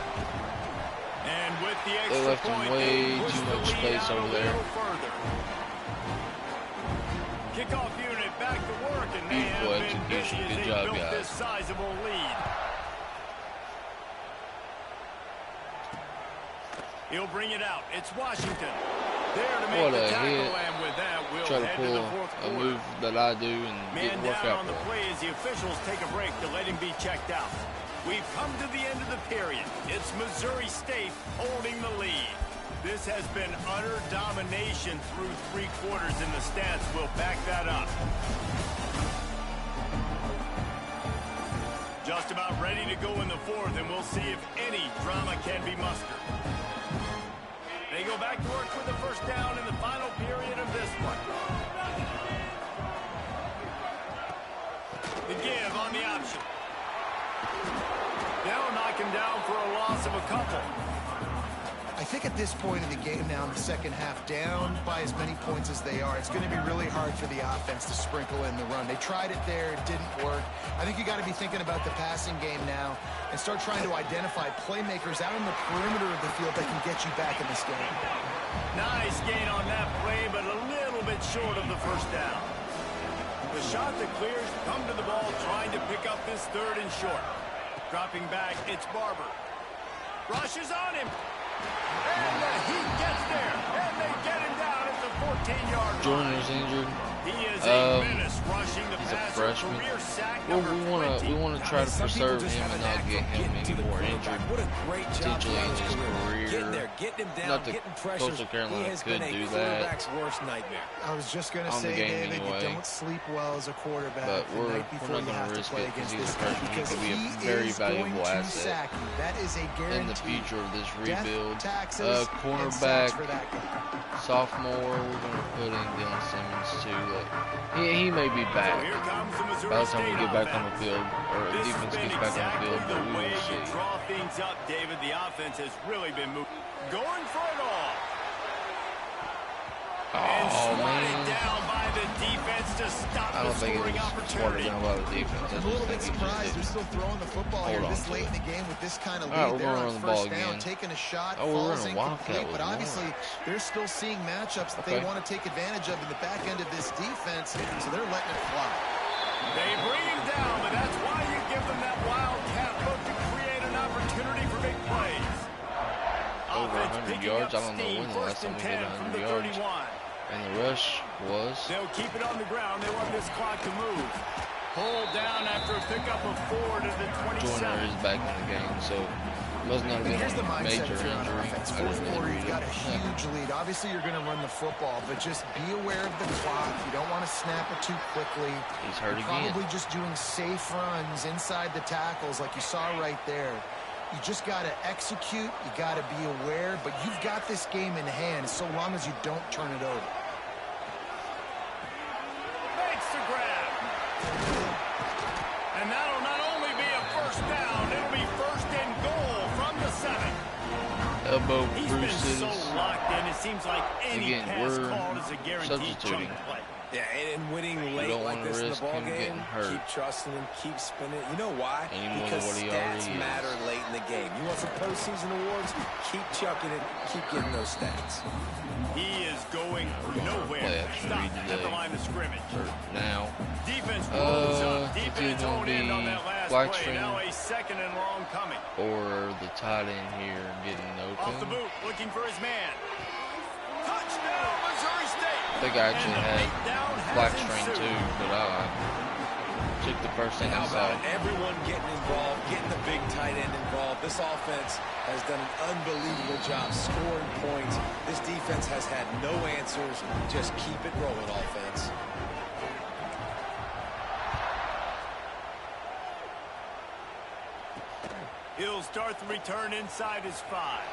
Speaker 2: and with the extra
Speaker 1: they left him
Speaker 2: point,
Speaker 1: way too much space over there.
Speaker 2: Kickoff unit back to work, and they
Speaker 1: Beautiful
Speaker 2: have been busy
Speaker 1: execution.
Speaker 2: as
Speaker 1: Good
Speaker 2: they
Speaker 1: job,
Speaker 2: built
Speaker 1: guys.
Speaker 2: this sizable lead. He'll bring it out. It's Washington. There to make
Speaker 1: What
Speaker 2: the
Speaker 1: a
Speaker 2: tackle,
Speaker 1: hit.
Speaker 2: and with that, we'll
Speaker 1: Try to
Speaker 2: head
Speaker 1: pull
Speaker 2: to the fourth
Speaker 1: a
Speaker 2: quarter.
Speaker 1: move that I do and
Speaker 2: Man
Speaker 1: didn't work
Speaker 2: down
Speaker 1: out
Speaker 2: on the
Speaker 1: for him.
Speaker 2: play as the officials take a break to let him be checked out. We've come to the end of the period. It's Missouri State holding the lead. This has been utter domination through 3 quarters, and the stats will back that up. Just about ready to go in the fourth, and we'll see if any drama can be mustered. They go back to work with the first down in the final period of this one. The give on the option. They'll knock him down for a loss of a couple.
Speaker 4: I think at this point in the game now in the second half, down by as many points as they are, it's going to be really hard for the offense to sprinkle in the run. They tried it there. It didn't work. I think you got to be thinking about the passing game now and start trying to identify playmakers out in the perimeter of the field that can get you back in this game.
Speaker 2: Nice gain on that play, but a little bit short of the first down. The shot that clears, come to the ball, trying to pick up this third and short. Dropping back, it's Barber. Rushes on him. And the Heat gets there. And they get him down at the 14-yard line.
Speaker 1: Joyner's injured.
Speaker 2: He is a menace rushing the
Speaker 1: He's a
Speaker 2: passer.
Speaker 1: freshman.
Speaker 2: Career sack
Speaker 1: Well,
Speaker 2: number
Speaker 1: we want to try to
Speaker 3: Some people
Speaker 1: preserve
Speaker 3: just
Speaker 1: him
Speaker 3: have
Speaker 1: and
Speaker 3: an
Speaker 1: not
Speaker 3: knack
Speaker 1: get
Speaker 3: for
Speaker 1: him
Speaker 3: getting to
Speaker 1: any
Speaker 3: the
Speaker 1: more
Speaker 3: quarterback.
Speaker 1: injured.
Speaker 3: What a great job
Speaker 1: Potentially in
Speaker 3: throughout
Speaker 1: his
Speaker 3: career. Getting
Speaker 1: career.
Speaker 3: there, getting him down,
Speaker 1: Not that
Speaker 3: getting pressure.
Speaker 1: Coastal Carolina
Speaker 3: He has
Speaker 1: could
Speaker 3: been a
Speaker 1: do that.
Speaker 3: quarterback's worst nightmare.
Speaker 4: I was just going to
Speaker 1: On the
Speaker 4: say,
Speaker 1: game
Speaker 4: David,
Speaker 1: anyway.
Speaker 4: you don't sleep well as a quarterback
Speaker 1: But
Speaker 4: the
Speaker 1: we're
Speaker 4: night before
Speaker 1: not
Speaker 4: you
Speaker 1: going
Speaker 4: have
Speaker 1: to
Speaker 4: to
Speaker 1: risk
Speaker 4: play
Speaker 1: it because
Speaker 4: against
Speaker 1: he's a
Speaker 4: this guy
Speaker 1: freshman. He
Speaker 4: because
Speaker 1: could be
Speaker 4: he
Speaker 1: a very
Speaker 4: is
Speaker 1: valuable
Speaker 4: going to
Speaker 1: asset
Speaker 4: sack you. That is a guarantee.
Speaker 1: in the future of this
Speaker 4: Death,
Speaker 1: rebuild.
Speaker 4: taxes, and sacks
Speaker 1: Cornerback,
Speaker 4: for that guy.
Speaker 1: sophomore, we're going to put in Dylan Simmons too. Like, he may be
Speaker 2: So
Speaker 1: back
Speaker 2: here comes the Missouri
Speaker 1: by the time we
Speaker 2: State
Speaker 1: get back on
Speaker 2: offense.
Speaker 1: the field, or the
Speaker 2: This has
Speaker 1: defense
Speaker 2: been
Speaker 1: gets back on the
Speaker 2: exactly
Speaker 1: field, but
Speaker 2: the
Speaker 1: we
Speaker 2: way
Speaker 1: will see.
Speaker 2: you draw things up, David. The offense has really been moving. Going for it all. And
Speaker 1: Oh,
Speaker 2: swatted
Speaker 1: man.
Speaker 2: down by the defense to stop
Speaker 1: I don't
Speaker 2: the
Speaker 1: think it
Speaker 2: scoring
Speaker 1: was swatted
Speaker 2: opportunity.
Speaker 1: down by the defense. I
Speaker 4: I'm a
Speaker 1: just
Speaker 4: little bit
Speaker 1: think he
Speaker 4: surprised
Speaker 1: just
Speaker 4: they're still throwing the football here
Speaker 1: Hold on
Speaker 4: this
Speaker 1: to
Speaker 4: late
Speaker 1: it.
Speaker 4: in the game with this kind of
Speaker 1: All right,
Speaker 4: lead.
Speaker 1: we're
Speaker 4: They're
Speaker 1: gonna
Speaker 4: on
Speaker 1: run the ball
Speaker 4: first down,
Speaker 1: again.
Speaker 4: taking a shot,
Speaker 1: Oh, we're
Speaker 4: falls
Speaker 1: running a wildcat
Speaker 4: incomplete,
Speaker 1: with
Speaker 4: but obviously
Speaker 1: Lawrence.
Speaker 4: they're still seeing matchups that
Speaker 1: Okay.
Speaker 4: they want to take advantage of in the back end of this defense, so they're letting it fly.
Speaker 2: They bring him down, but that's why you give them that wildcat look to create an
Speaker 1: over 100 yards. I don't know when the last time we hit 100 yards. And the rush was.
Speaker 2: They'll keep it on the ground. They want this clock to move. Pulled down after a pickup of 4 to the 27.
Speaker 1: Joyner is back in the game, so must not have been a major injury.
Speaker 4: Fourth quarter, you've got a huge lead. Obviously, you're going to run the football, but just be aware of the clock. You don't want to snap it too quickly.
Speaker 1: He's hurt again.
Speaker 4: Probably just doing safe runs inside the tackles like you saw right there. You just got to execute. You got to be aware, but you've got this game in hand so long as you don't turn it over.
Speaker 2: Makes the grab. And that'll not only be a first down, it'll be first and goal from the 7.
Speaker 1: Elbow
Speaker 2: He's
Speaker 1: bruises.
Speaker 2: been so locked in, it seems like any
Speaker 1: Again,
Speaker 2: pass
Speaker 1: we're
Speaker 2: called is a guaranteed
Speaker 1: substituting.
Speaker 2: chunk play.
Speaker 3: Yeah, and winning late
Speaker 1: don't
Speaker 3: like
Speaker 1: wanna
Speaker 3: this in the
Speaker 1: risk
Speaker 3: ball
Speaker 1: him
Speaker 3: game,
Speaker 1: getting hurt.
Speaker 3: keep trusting him, keep spinning. You know why?
Speaker 1: Any more than
Speaker 3: Because
Speaker 1: what he
Speaker 3: stats
Speaker 1: already
Speaker 3: matter
Speaker 1: is.
Speaker 3: late in the game. You want some postseason awards? Keep chucking it, keep getting those stats.
Speaker 2: He is going nowhere.
Speaker 1: Play action
Speaker 2: Stop
Speaker 1: read
Speaker 2: at the
Speaker 1: today.
Speaker 2: line of scrimmage.
Speaker 1: Now,
Speaker 2: Defense rolls up deep
Speaker 1: it's
Speaker 2: in its
Speaker 1: either
Speaker 2: own
Speaker 1: gonna
Speaker 2: end on
Speaker 1: be
Speaker 2: that last
Speaker 1: black
Speaker 2: play.
Speaker 1: string
Speaker 2: Now a second and long coming.
Speaker 1: or the tight end here getting
Speaker 2: Off the
Speaker 1: open.
Speaker 2: boot, looking for his man. Touchdown, Missouri State.
Speaker 1: I think I actually
Speaker 2: And the
Speaker 1: had
Speaker 2: beatdown has
Speaker 1: black string
Speaker 2: ensued.
Speaker 1: too, but I took the first thing
Speaker 3: How
Speaker 1: I saw.
Speaker 3: about everyone getting involved, getting the big tight end involved? This offense has done an unbelievable job scoring points. This defense has had no answers. Just keep it rolling, offense.
Speaker 2: He'll start the return inside his 5.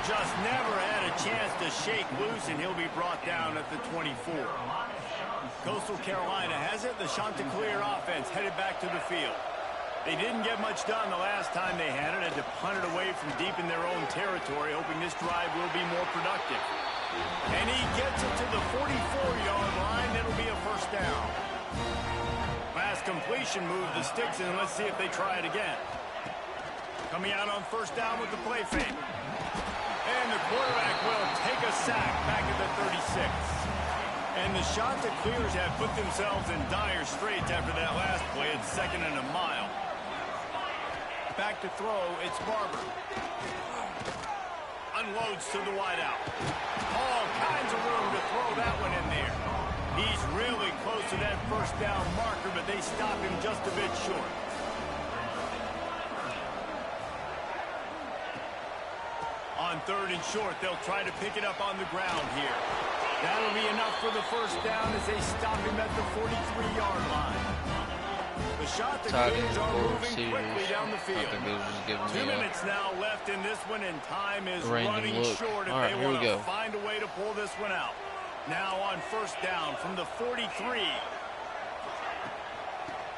Speaker 2: Just never had a chance to shake loose, and he'll be brought down at the 24. Coastal Carolina has it. The Chanticleer offense headed back to the field. They didn't get much done the last time they had it. Had to punt it away from deep in their own territory, hoping this drive will be more productive. And he gets it to the 44-yard line. It'll be a first down. Last completion moved the sticks, and let's see if they try it again. Coming out on first down with the play fake. And the quarterback will take a sack back at the 36. And the Chanticleers have put themselves in dire straits after that last play. It's 2nd and a mile. Back to throw, it's Barber. Unloads to the wideout. All kinds of room to throw that one in there. He's really close to that first down marker, but they stop him just a bit short. On 3rd and short, they'll try to pick it up on the ground here. That'll be enough for the first down as they stop him at the 43-yard line. The Chanticleers are moving quickly down the field. 2 minutes now left in this one, and time is running short if they want to find a way to pull this one out. Now on first down from the 43.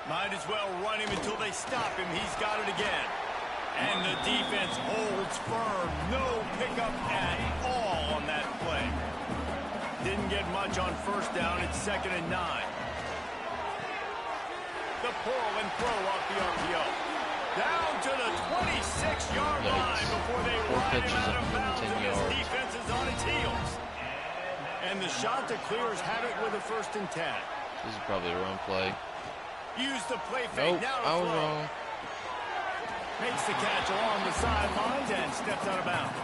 Speaker 2: Might as well run him until they stop him. He's got it again. And the defense holds firm. No pickup at all on that play. Didn't get much on first down. It's 2nd and 9. The pull and throw off the RPO. Down to the 26-yard line before they ride him out of bounds. And this defense is on its heels. And the Chanticleers have it with a 1st and 10.
Speaker 1: This is probably a run play.
Speaker 2: Use the play fake.
Speaker 1: Nope,
Speaker 2: now
Speaker 1: I was
Speaker 2: throw.
Speaker 1: wrong.
Speaker 2: Makes the catch along the sidelines and steps out of bounds.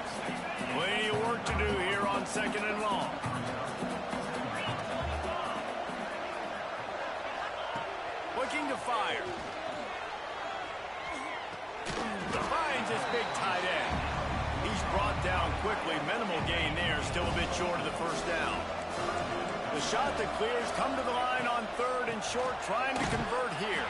Speaker 2: Plenty of work to do here on 2nd and long. Looking to fire. Finds his big tight end. He's brought down quickly. Minimal gain there. Still a bit short of the first down. The Chanticleers come to the line on 3rd and short, trying to convert here.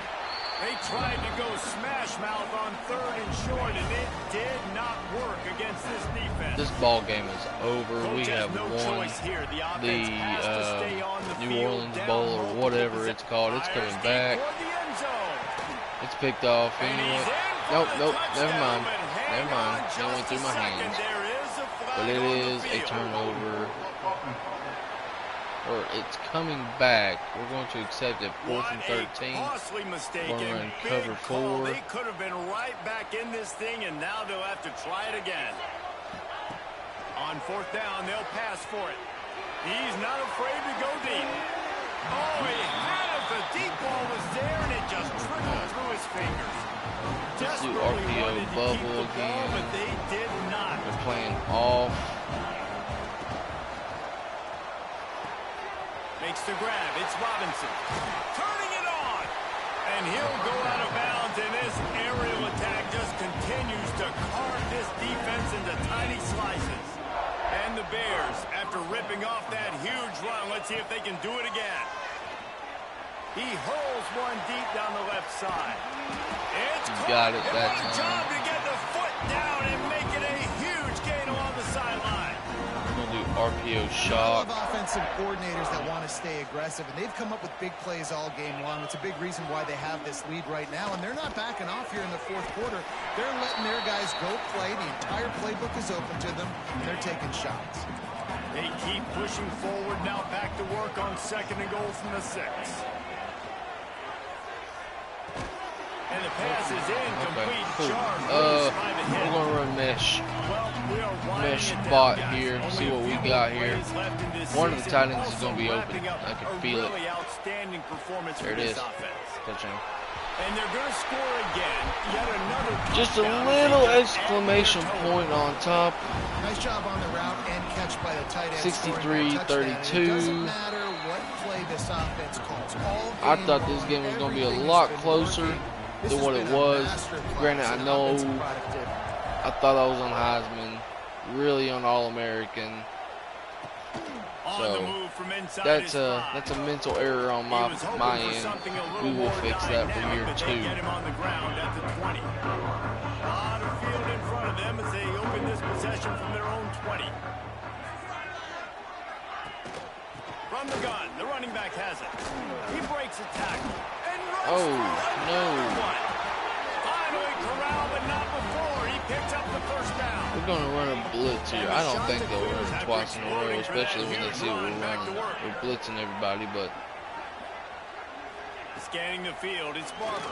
Speaker 2: They tried to go smash mouth on 3rd and short, and it did not work against this defense.
Speaker 1: This ball game is over.
Speaker 2: Coach
Speaker 1: We have
Speaker 2: no
Speaker 1: won
Speaker 2: here. The
Speaker 1: the New Orleans Bowl or whatever it's called. It's coming back. It's picked off. Anyway. Nope. Never mind. It went through my hands. But it is a turnover. Or it's coming back. We're going to accept it. 4th and 13. We're going to run cover 4.
Speaker 2: They could have been right back in this thing, and now they'll have to try it again. On 4th down, they'll pass for it. He's not afraid to go deep. Oh, he had it. The deep ball was there, and it just trickled through his fingers.
Speaker 1: Let's do RPO bubble again.
Speaker 2: But they did not.
Speaker 1: They're playing off.
Speaker 2: Makes the grab. It's Robinson. Turning it on. And he'll go out of bounds, and this aerial attack just continues to carve this defense into tiny slices. And the Bears, after ripping off that huge run, let's see if they can do it again. He hurls one deep down the left side. It's
Speaker 1: got it that
Speaker 2: time. Job to get the foot down and make it a huge gain along the sideline.
Speaker 1: We're going to do RPO
Speaker 4: I
Speaker 1: shock.
Speaker 4: love offensive coordinators that want to stay aggressive, and they've come up with big plays all game long. It's a big reason why they have this lead right now, and they're not backing off here in the fourth quarter. They're letting their guys go play. The entire playbook is open to them, and they're taking shots.
Speaker 2: They keep pushing forward, now back to work on 2nd and goal from the 6. And the pass is in, complete.
Speaker 1: Cool. We're going to run mesh. Mesh spot here. See what we got here. One of the tight ends is going to be open. I can feel it. There it is. Touchdown.
Speaker 2: And they're going to score again. Yet another.
Speaker 1: Just a little exclamation point on top.
Speaker 4: Nice job on the route and catch by the tight end.
Speaker 1: 63-32.
Speaker 4: Doesn't matter what play this offense calls.
Speaker 1: I thought this game was going to be a lot closer than what it was. Granted, I know I thought I was on Heisman, really on All-American. So that's a mental error on my end. We will fix that for year 2.
Speaker 2: Get him on the ground at the 20. A lot of field in front of them as they open this possession from their own 20. From the gun, the running back has it. He breaks a tackle and runs for another one. Finally corralled, but not before. He picks up the first down.
Speaker 1: We're going to run a blitz here. I don't think they'll run it twice in a row, especially when they see what we're running. We're blitzing everybody, but
Speaker 2: scanning the field, it's Barber.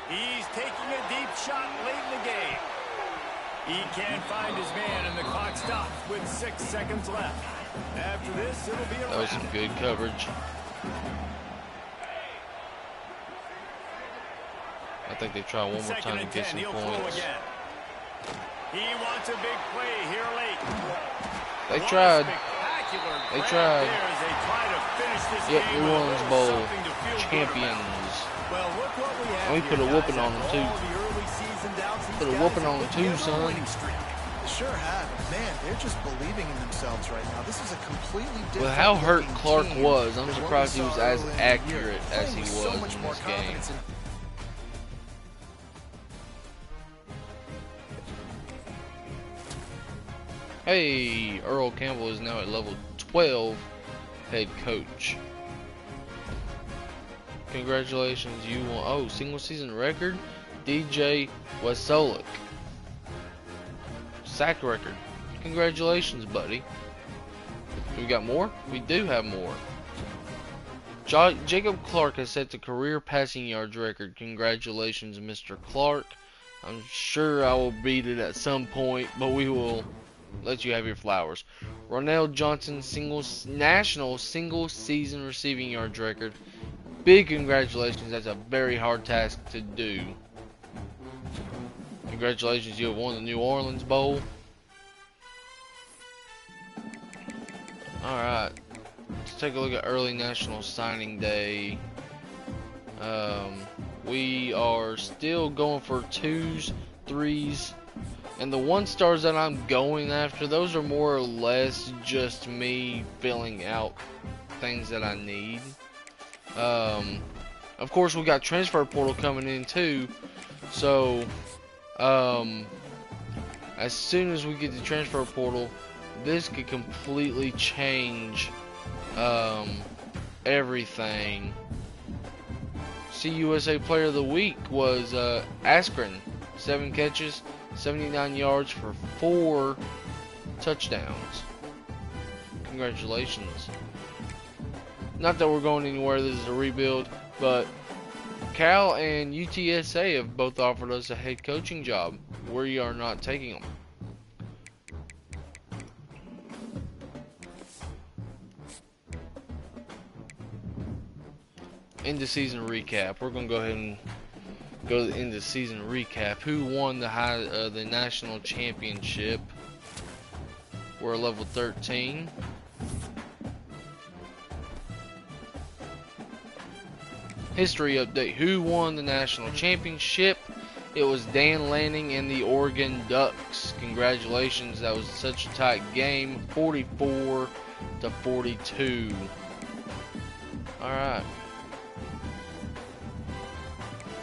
Speaker 2: He's taking a deep shot late in the game. He can't find his man, and the clock stops with 6 seconds left. After this, it'll be a
Speaker 1: that was some good coverage. I think they try one more time to get some points.
Speaker 2: He wants a big play here late.
Speaker 1: They tried. They tried. Yep, New Orleans Bowl champions.
Speaker 2: Well, look what we have.
Speaker 1: And we put a whooping on them too. Put a whooping on them too, son.
Speaker 4: Sure have. Man, they're just believing in themselves right now. This is a completely different.
Speaker 1: With how hurt Clark was, I'm
Speaker 4: than what
Speaker 1: surprised
Speaker 4: we
Speaker 1: he was
Speaker 4: saw
Speaker 1: as
Speaker 4: early in the
Speaker 1: accurate
Speaker 4: year.
Speaker 1: as he
Speaker 4: Playing with
Speaker 1: was
Speaker 4: so
Speaker 1: in
Speaker 4: much
Speaker 1: this
Speaker 4: more
Speaker 1: game.
Speaker 4: confidence in
Speaker 1: Hey, Earl Campbell is now at level 12 head coach. Congratulations, you won. Single season record, DJ Wesolik. Sack record. Congratulations, buddy. We got more? We do have more. Jacob Clark has set the career passing yards record. Congratulations, Mr. Clark. I'm sure I will beat it at some point, but we will let you have your flowers. Ronell Johnson national single season receiving yards record. Big congratulations. That's a very hard task to do. Congratulations, you have won the New Orleans Bowl. Alright, let's take a look at early National Signing Day. We are still going for 2s, 3s, and the 1-stars that I'm going after, those are more or less just me filling out things that I need. Of course, we got transfer portal coming in too, so as soon as we get the transfer portal, this could completely change everything. CUSA Player of the Week was Askren, 7 catches, 79 yards for 4 touchdowns. Congratulations. Not that we're going anywhere, this is a rebuild, but Cal and UTSA have both offered us a head coaching job. We are not taking them. End of season recap. We're going to go ahead and go to the end of the season recap. Who won the national championship? We're level 13. History update. Who won the national championship? It was Dan Lanning and the Oregon Ducks. Congratulations. That was such a tight game. 44-42. Alright.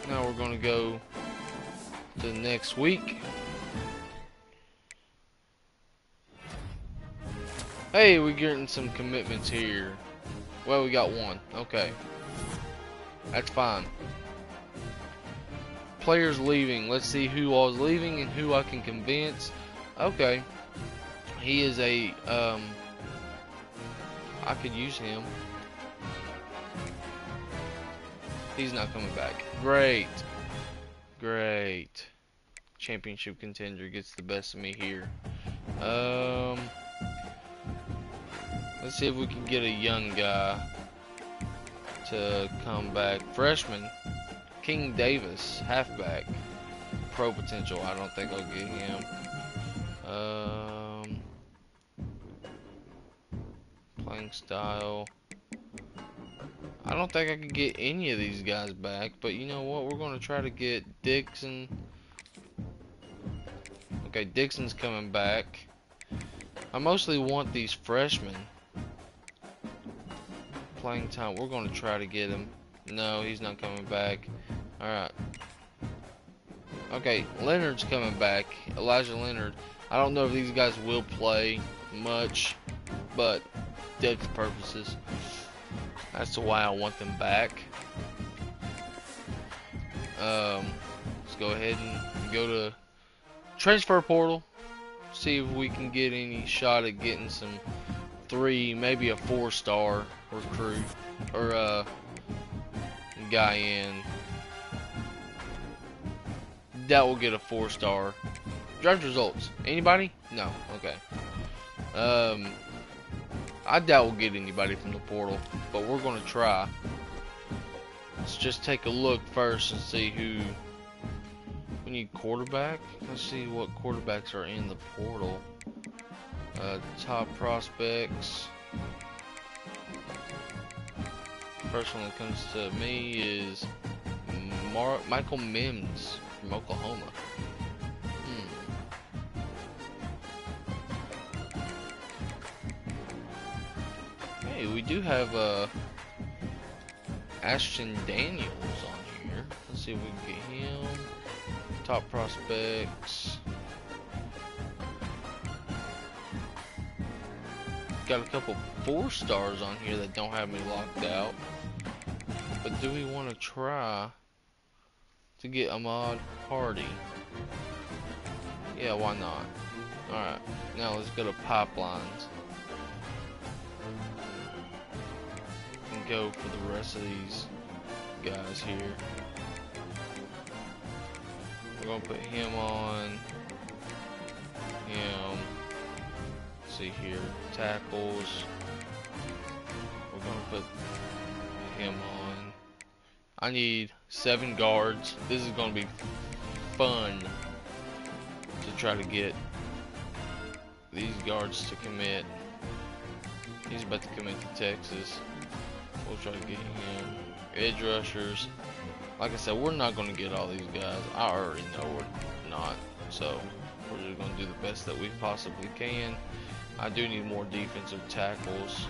Speaker 1: Now we're going to go to the next week. Hey, we're getting some commitments here. Well, we got one. Okay. That's fine. Players leaving. Let's see who all is leaving and who I can convince. Okay. He is a, I could use him. He's not coming back. Great. Great. Championship contender gets the best of me here. Let's see if we can get a young guy to come back. Freshman. King Davis, halfback. Pro potential. I don't think I'll get him. Playing style. I don't think I can get any of these guys back, but you know what? We're going to try to get Dixon. Okay, Dixon's coming back. I mostly want these freshmen. Playing time. We're going to try to get him. No, he's not coming back. Alright. Okay, Leonard's coming back. Elijah Leonard. I don't know if these guys will play much, but depth purposes. That's why I want them back. Let's go ahead and go to transfer portal. See if we can get any shot at getting some 3, maybe a 4-star recruit or guy in. That will get a 4-star. Draft results. Anybody? No. Okay. I doubt we'll get anybody from the portal, but we're going to try. Let's just take a look first and see who. We need quarterback. Let's see what quarterbacks are in the portal. Top prospects. First one that comes to me is Michael Mims from Oklahoma. Hey, we do have Ashton Daniels on here. Let's see if we can get him. Top prospects. Got a couple 4-stars on here that don't have me locked out. But do we want to try to get Ahmad Hardy? Yeah, why not? Alright, now let's go to pipelines. And go for the rest of these guys here. We're going to put him on. Him. Let's see here. Tackles. We're going to put him on. I need 7 guards. This is going to be fun to try to get these guards to commit. He's about to commit to Texas. We'll try to get him. Edge rushers. Like I said, we're not going to get all these guys. I already know we're not. So we're just going to do the best that we possibly can. I do need more defensive tackles.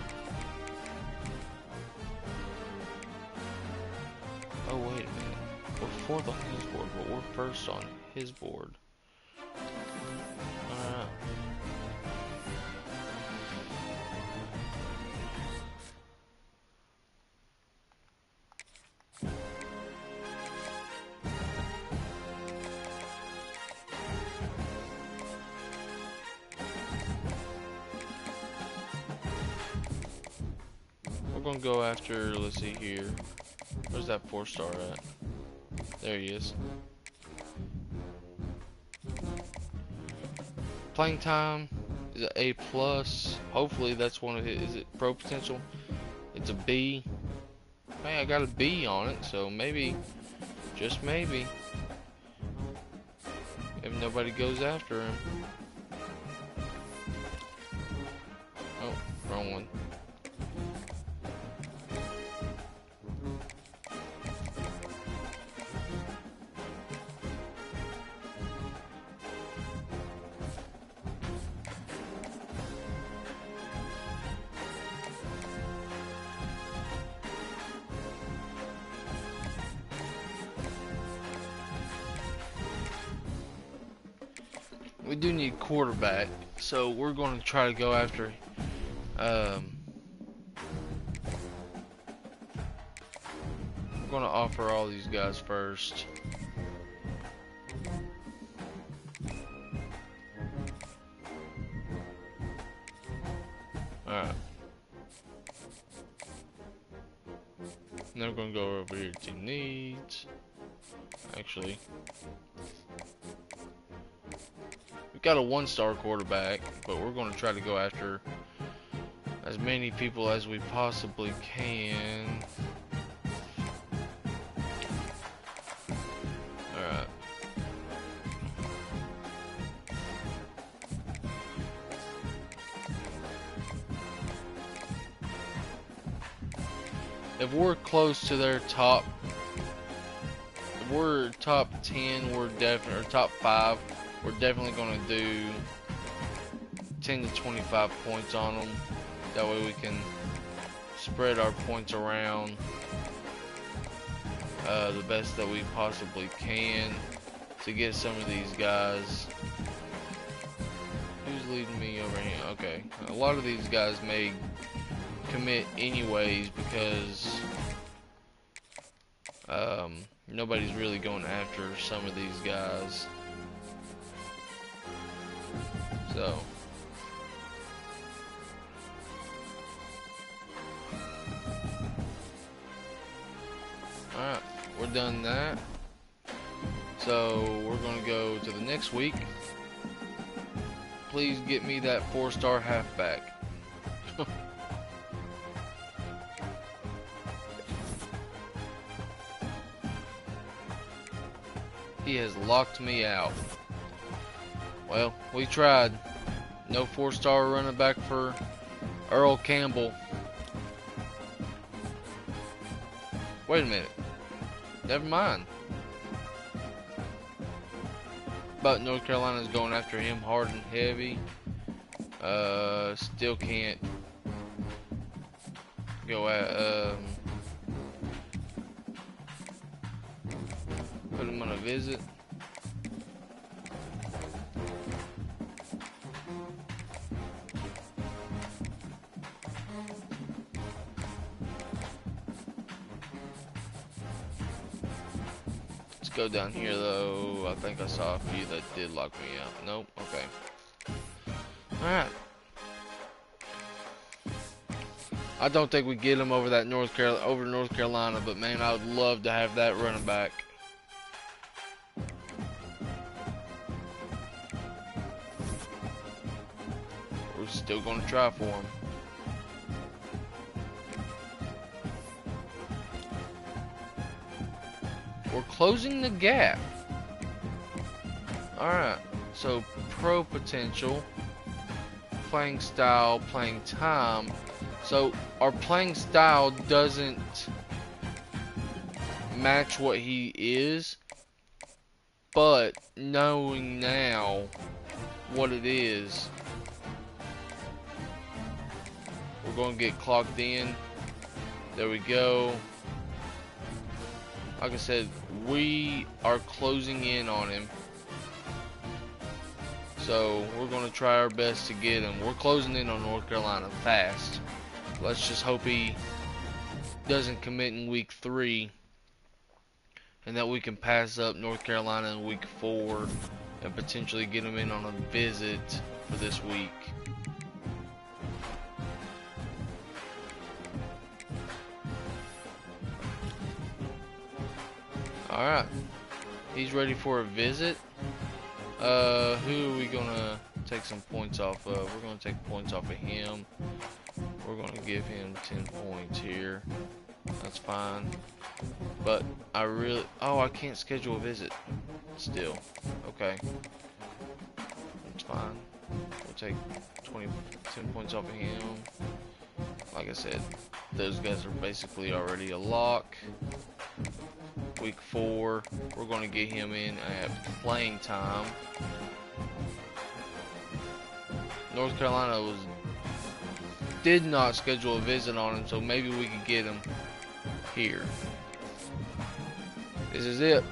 Speaker 1: Oh, wait a minute. We're 4th on his board, but we're 1st on his board. Alright. We're gonna go after, let's see here. Where's that 4-star at? There he is. Playing time is an A+. Hopefully that's one of his. Is it pro potential? It's a B. Hey, I got a B on it, so maybe, just maybe, if nobody goes after him. Oh, wrong one. We do need quarterback, so we're going to try to go after we're going to offer all these guys first. Alright. Now we're going to go over here to needs. Actually, we've got a 1-star quarterback, but we're going to try to go after as many people as we possibly can. Alright. If we're close to their top, if we're top 10, we're definitely, or top 5, we're definitely going to do 10 to 25 points on them. That way we can spread our points around the best that we possibly can to get some of these guys. Who's leading me over here? Okay, a lot of these guys may commit anyways because nobody's really going after some of these guys. So alright, we're done that. So we're gonna go to the next week. Please get me that 4-star halfback. He has locked me out. Well, we tried. No 4-star running back for Earl Campbell. Wait a minute. Never mind. But North Carolina's going after him hard and heavy. Still can't go at put him on a visit. Let's go down here though. I think I saw a few that did lock me out. Nope. Okay. Alright. I don't think we get him over that North Carolina, but man, I would love to have that running back. We're still going to try for him. We're closing the gap. Alright, so pro potential, playing style, playing time. So our playing style doesn't match what he is, but knowing now what it is, we're going to get clocked in. There we go. Like I said, we are closing in on him. So we're going to try our best to get him. We're closing in on North Carolina fast. Let's just hope he doesn't commit in week 3. And that we can pass up North Carolina in week 4. And potentially get him in on a visit for this week. Alright. He's ready for a visit. Who are we gonna take some points off of? We're gonna take points off of him. We're gonna give him 10 points here. That's fine. But I really... Oh, I can't schedule a visit. Still. Okay. It's fine. We'll take 10 points off of him. Like I said, those guys are basically already a lock. Week 4, we're going to get him in at playing time. North Carolina did not schedule a visit on him, so maybe we could get him here. This is it.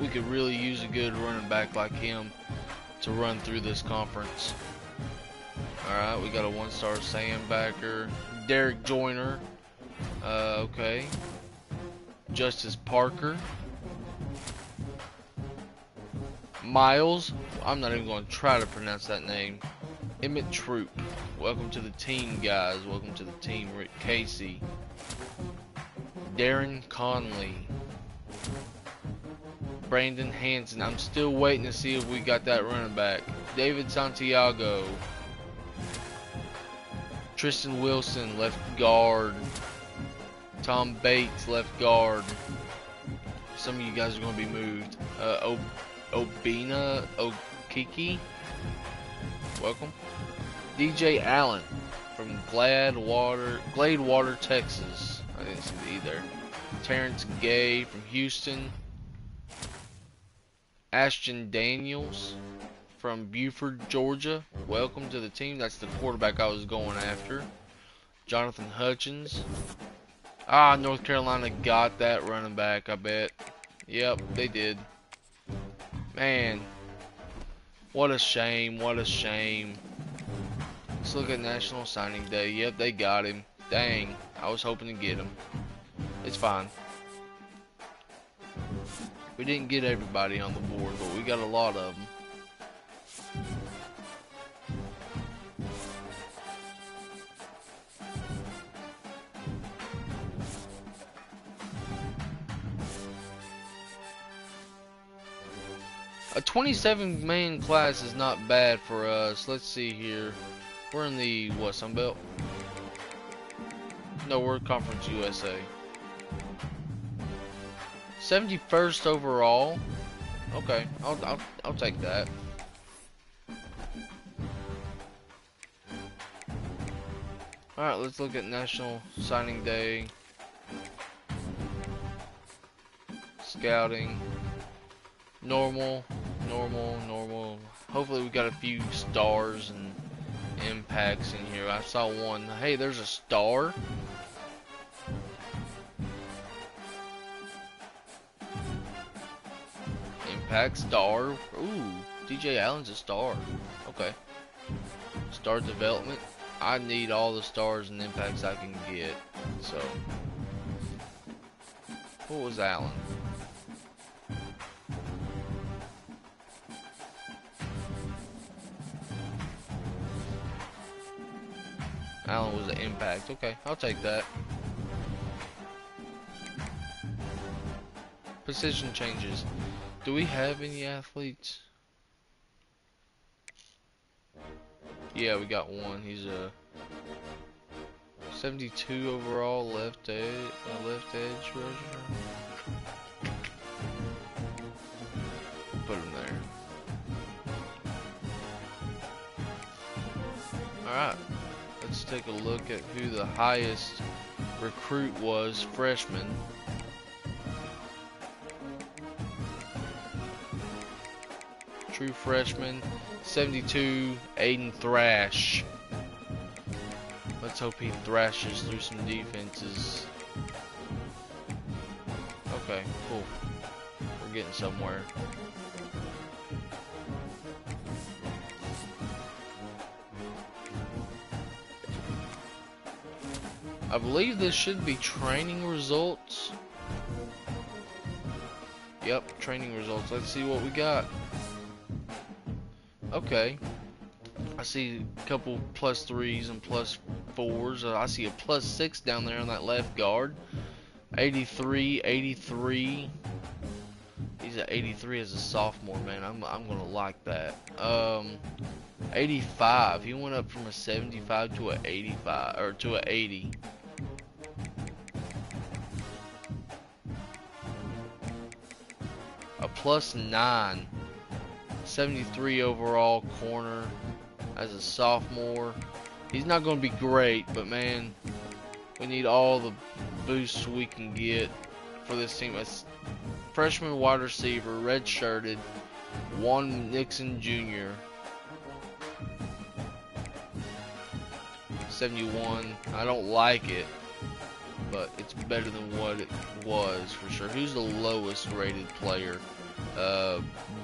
Speaker 1: We could really use a good running back like him to run through this conference. Alright, we got a 1-star Sam Backer. Derek Joyner. Okay. Justice Parker. Miles. I'm not even going to try to pronounce that name. Emmett Troop. Welcome to the team, guys. Welcome to the team, Rick Casey. Darren Conley. Brandon Hanson. I'm still waiting to see if we got that running back. David Santiago. Tristan Wilson, left guard. Tom Bates, left guard. Some of you guys are going to be moved. Obina Okiki. Welcome. DJ Allen from Gladewater, Texas. I didn't see that either. Terrence Gay from Houston. Ashton Daniels from Buford, Georgia. Welcome to the team. That's the quarterback I was going after. Jonathan Hutchins. Ah, North Carolina got that running back, I bet. Yep, they did. Man, what a shame, what a shame. Let's look at National Signing Day. Yep, they got him. Dang, I was hoping to get him. It's fine. We didn't get everybody on the board, but we got a lot of them. A 27-man class is not bad for us. Let's see here. We're in the, what, Sun Belt? No, we're Conference USA. 71st overall. Okay, I'll take that. Alright, let's look at National Signing Day. Scouting. Normal. Hopefully we got a few stars and impacts in here. I saw one. Hey, there's a star. Impact star. Ooh, DJ Allen's a star. Okay. Star development. I need all the stars and impacts I can get. So, what was Allen? Allen was an impact. Okay, I'll take that. Position changes. Do we have any athletes? Yeah, we got one. He's a 72 overall left edge rusher. Put him there. Alright. Let's take a look at who the highest recruit was, freshman. True freshman, 72, Aiden Thrash. Let's hope he thrashes through some defenses. Okay, cool. We're getting somewhere. I believe this should be training results. Yep, training results. Let's see what we got. Okay. I see a couple +3s and +4s. I see a +6 down there on that left guard. 83, 83. He's He's at 83 as a sophomore, man. I'm gonna like that. 85. He went up from a 75 to a 85 or to a 80. A +9. 73 overall corner as a sophomore. He's not going to be great, but man, we need all the boosts we can get for this team. A freshman wide receiver, red-shirted, Juan Nixon Jr. 71. I don't like it, but it's better than what it was for sure. Who's the lowest rated player?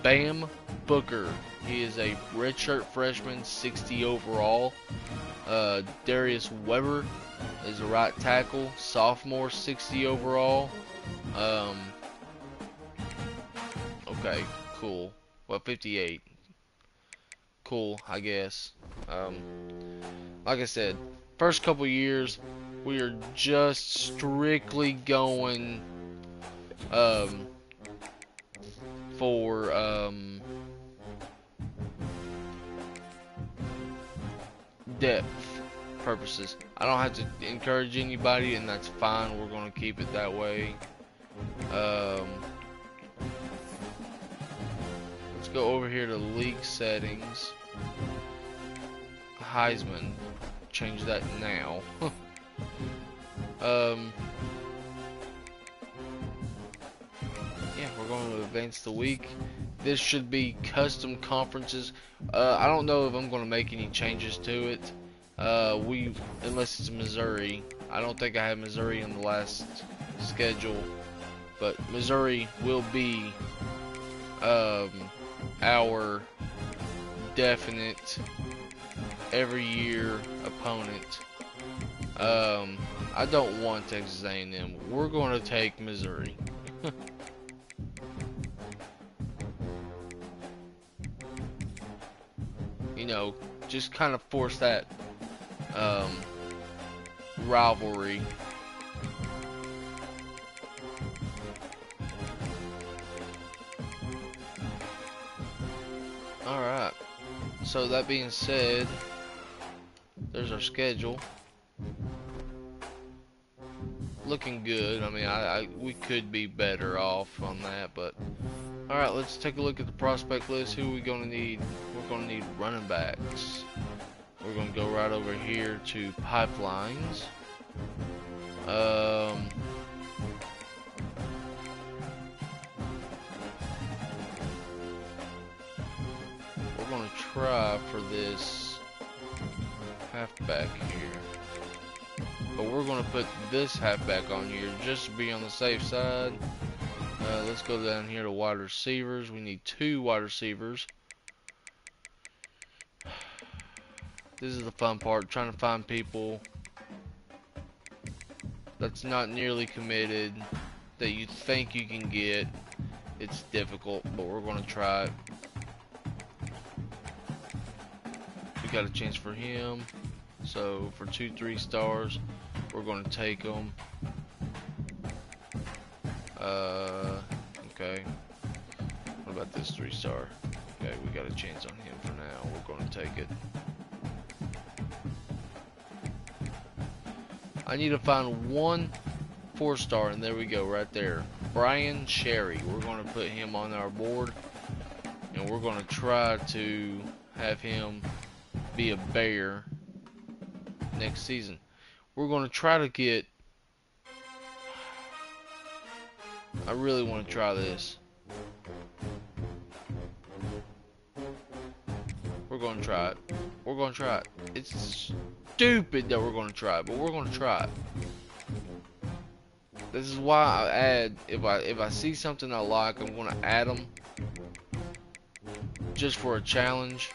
Speaker 1: Bam Booker. He is a redshirt freshman, 60 overall. Darius Weber is a right tackle, sophomore, 60 overall. Okay, cool. Well, 58. Cool, I guess. Like I said, first couple years, we are just strictly going for depth purposes. I don't have to encourage anybody, and that's fine. We're going to keep it that way. Let's go over here to league settings. Heisman. Change that now. Yeah, we're going to advance the week. This should be custom conferences. I don't know if I'm going to make any changes to it. Unless it's Missouri. I don't think I had Missouri on the last schedule, but Missouri will be our definite every year opponent. I don't want Texas A&M. We're going to take Missouri. You know, just kind of force that rivalry. Alright, so that being said, there's our schedule. Looking good. I mean, we could be better off on that, but alright, let's take a look at the prospect list. Who are we going to need? We're going to need running backs. We're going to go right over here to pipelines. We're going to try for this halfback here, but we're going to put this halfback on here just to be on the safe side. Let's go down here to wide receivers. We need 2 wide receivers. This is the fun part, trying to find people that's not nearly committed, that you think you can get. It's difficult, but we're going to try it. We got a chance for him, so for 2 3-stars, we're going to take them. Okay. What about this 3-star? Okay, we got a chance on him for now. We're going to take it. I need to find 1 4-star, and there we go, right there. Brian Sherry. We're going to put him on our board, and we're going to try to have him be a Bear next season. We're going to try to get... I really want to try this. We're going to try it. We're going to try it. It's stupid that we're going to try it, but we're going to try it. This is why I add, if I see something I like, I'm going to add them just for a challenge.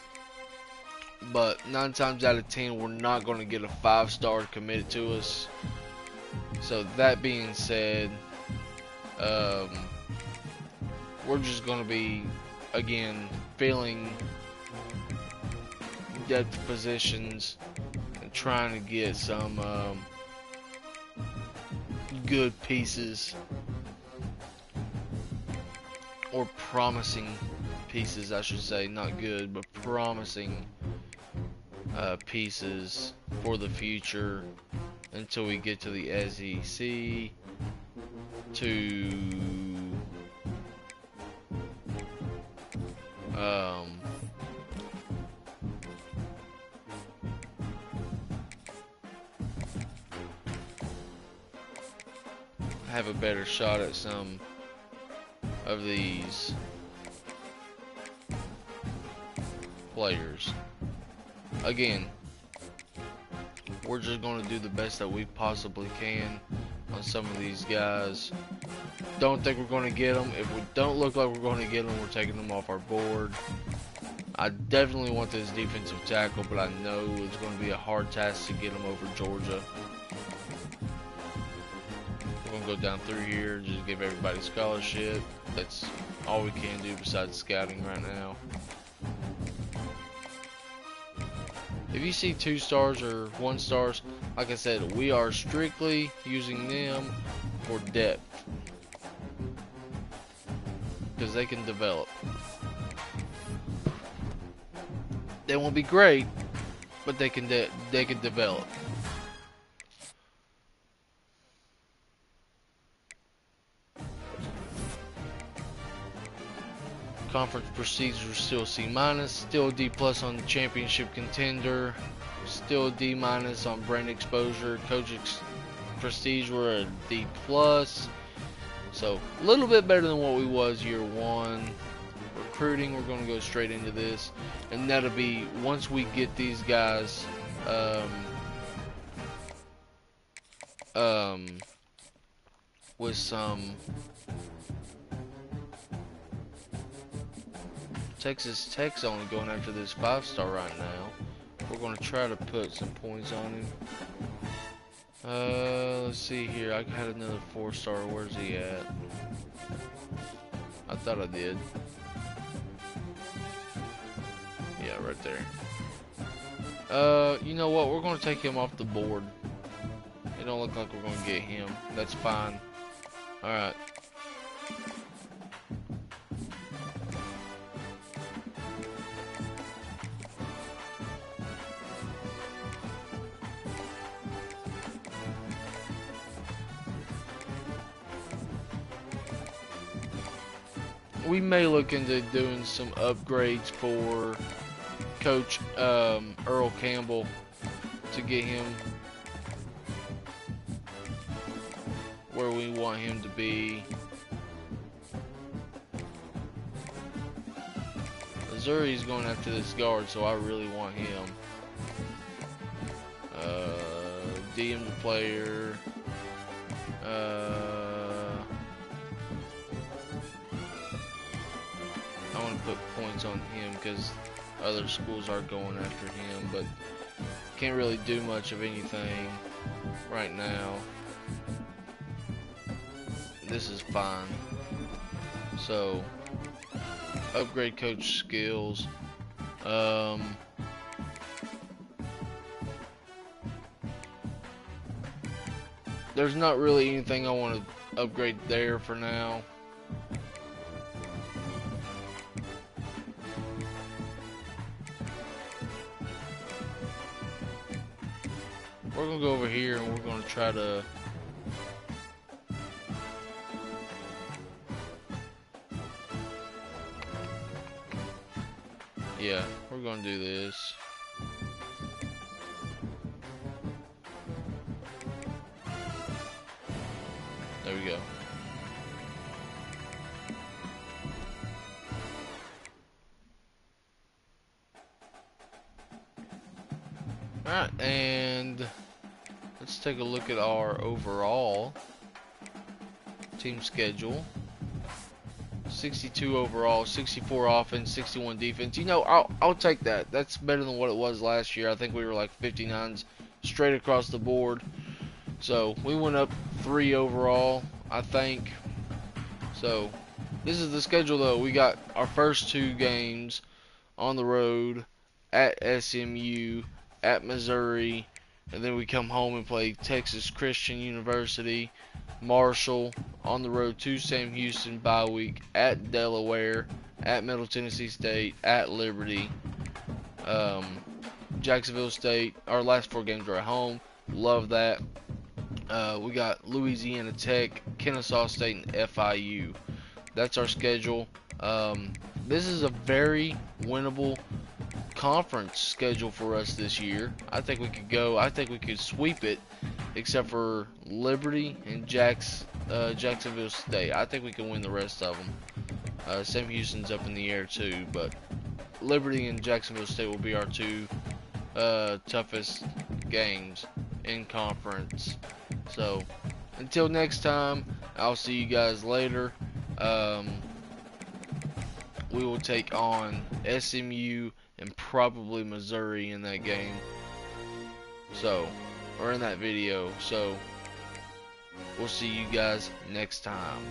Speaker 1: But 9 times out of 10, we're not going to get a 5-star committed to us. So that being said, we're just going to be, again, filling depth positions and trying to get some good pieces. or promising pieces, I should say, not good, but promising pieces for the future until we get to the SEC, to have a better shot at some of these players. Again, we're just going to do the best that we possibly can on some of these guys. Don't think we're going to get them. If we don't look like we're going to get them, we're taking them off our board. I definitely want this defensive tackle, but I know it's going to be a hard task to get them over Georgia. We're going to go down through here and just give everybody scholarship. That's all we can do besides scouting right now. If you see 2 stars or 1 stars, like I said, we are strictly using them for depth, because they can develop. They won't be great, but they can develop. Conference procedure still C-, still D+ on the championship contender, still D- on brand exposure. Coach prestige, we're a D+. So a little bit better than what we was year 1. Recruiting, we're going to go straight into this, and that'll be once we get these guys with some Texas Tech's only going after this 5-star right now. We're going to try to put some points on him. Let's see here. I had another 4-star. Where's he at? I thought I did. Yeah, right there. You know what? We're going to take him off the board. It don't look like we're going to get him. That's fine. Alright. We may look into doing some upgrades for Coach Earl Campbell to get him where we want him to be. Missouri's going after this guard, so I really want him. DM the player. I want to put points on him because other schools are going after him, but can't really do much of anything right now. This is fine. So, upgrade coach skills. There's not really anything I want to upgrade there for now. We're gonna go over here and we're gonna try to we're gonna do this. There we go. Alright, and let's take a look at our overall team schedule. 62 overall, 64 offense, 61 defense. You know, I'll take that. That's better than what it was last year. I think we were like 59s straight across the board. So we went up 3 overall, I think. So this is the schedule though. We got our first 2 games on the road at SMU, at Missouri, And then we come home and play Texas Christian University, Marshall, on the road to Sam Houston, bye week, at Delaware, at Middle Tennessee State, at Liberty, Jacksonville State. Our last 4 games are at home. Love that. We got Louisiana Tech, Kennesaw State, and FIU. That's our schedule. This is a very winnable conference schedule for us this year. I think we could sweep it, except for Liberty and Jacksonville State. I think we can win the rest of them. Sam Houston's up in the air too, but Liberty and Jacksonville State will be our 2 toughest games in conference. So until next time, I'll see you guys later. We will take on SMU and probably Missouri in that game. Or in that video. So we'll see you guys next time.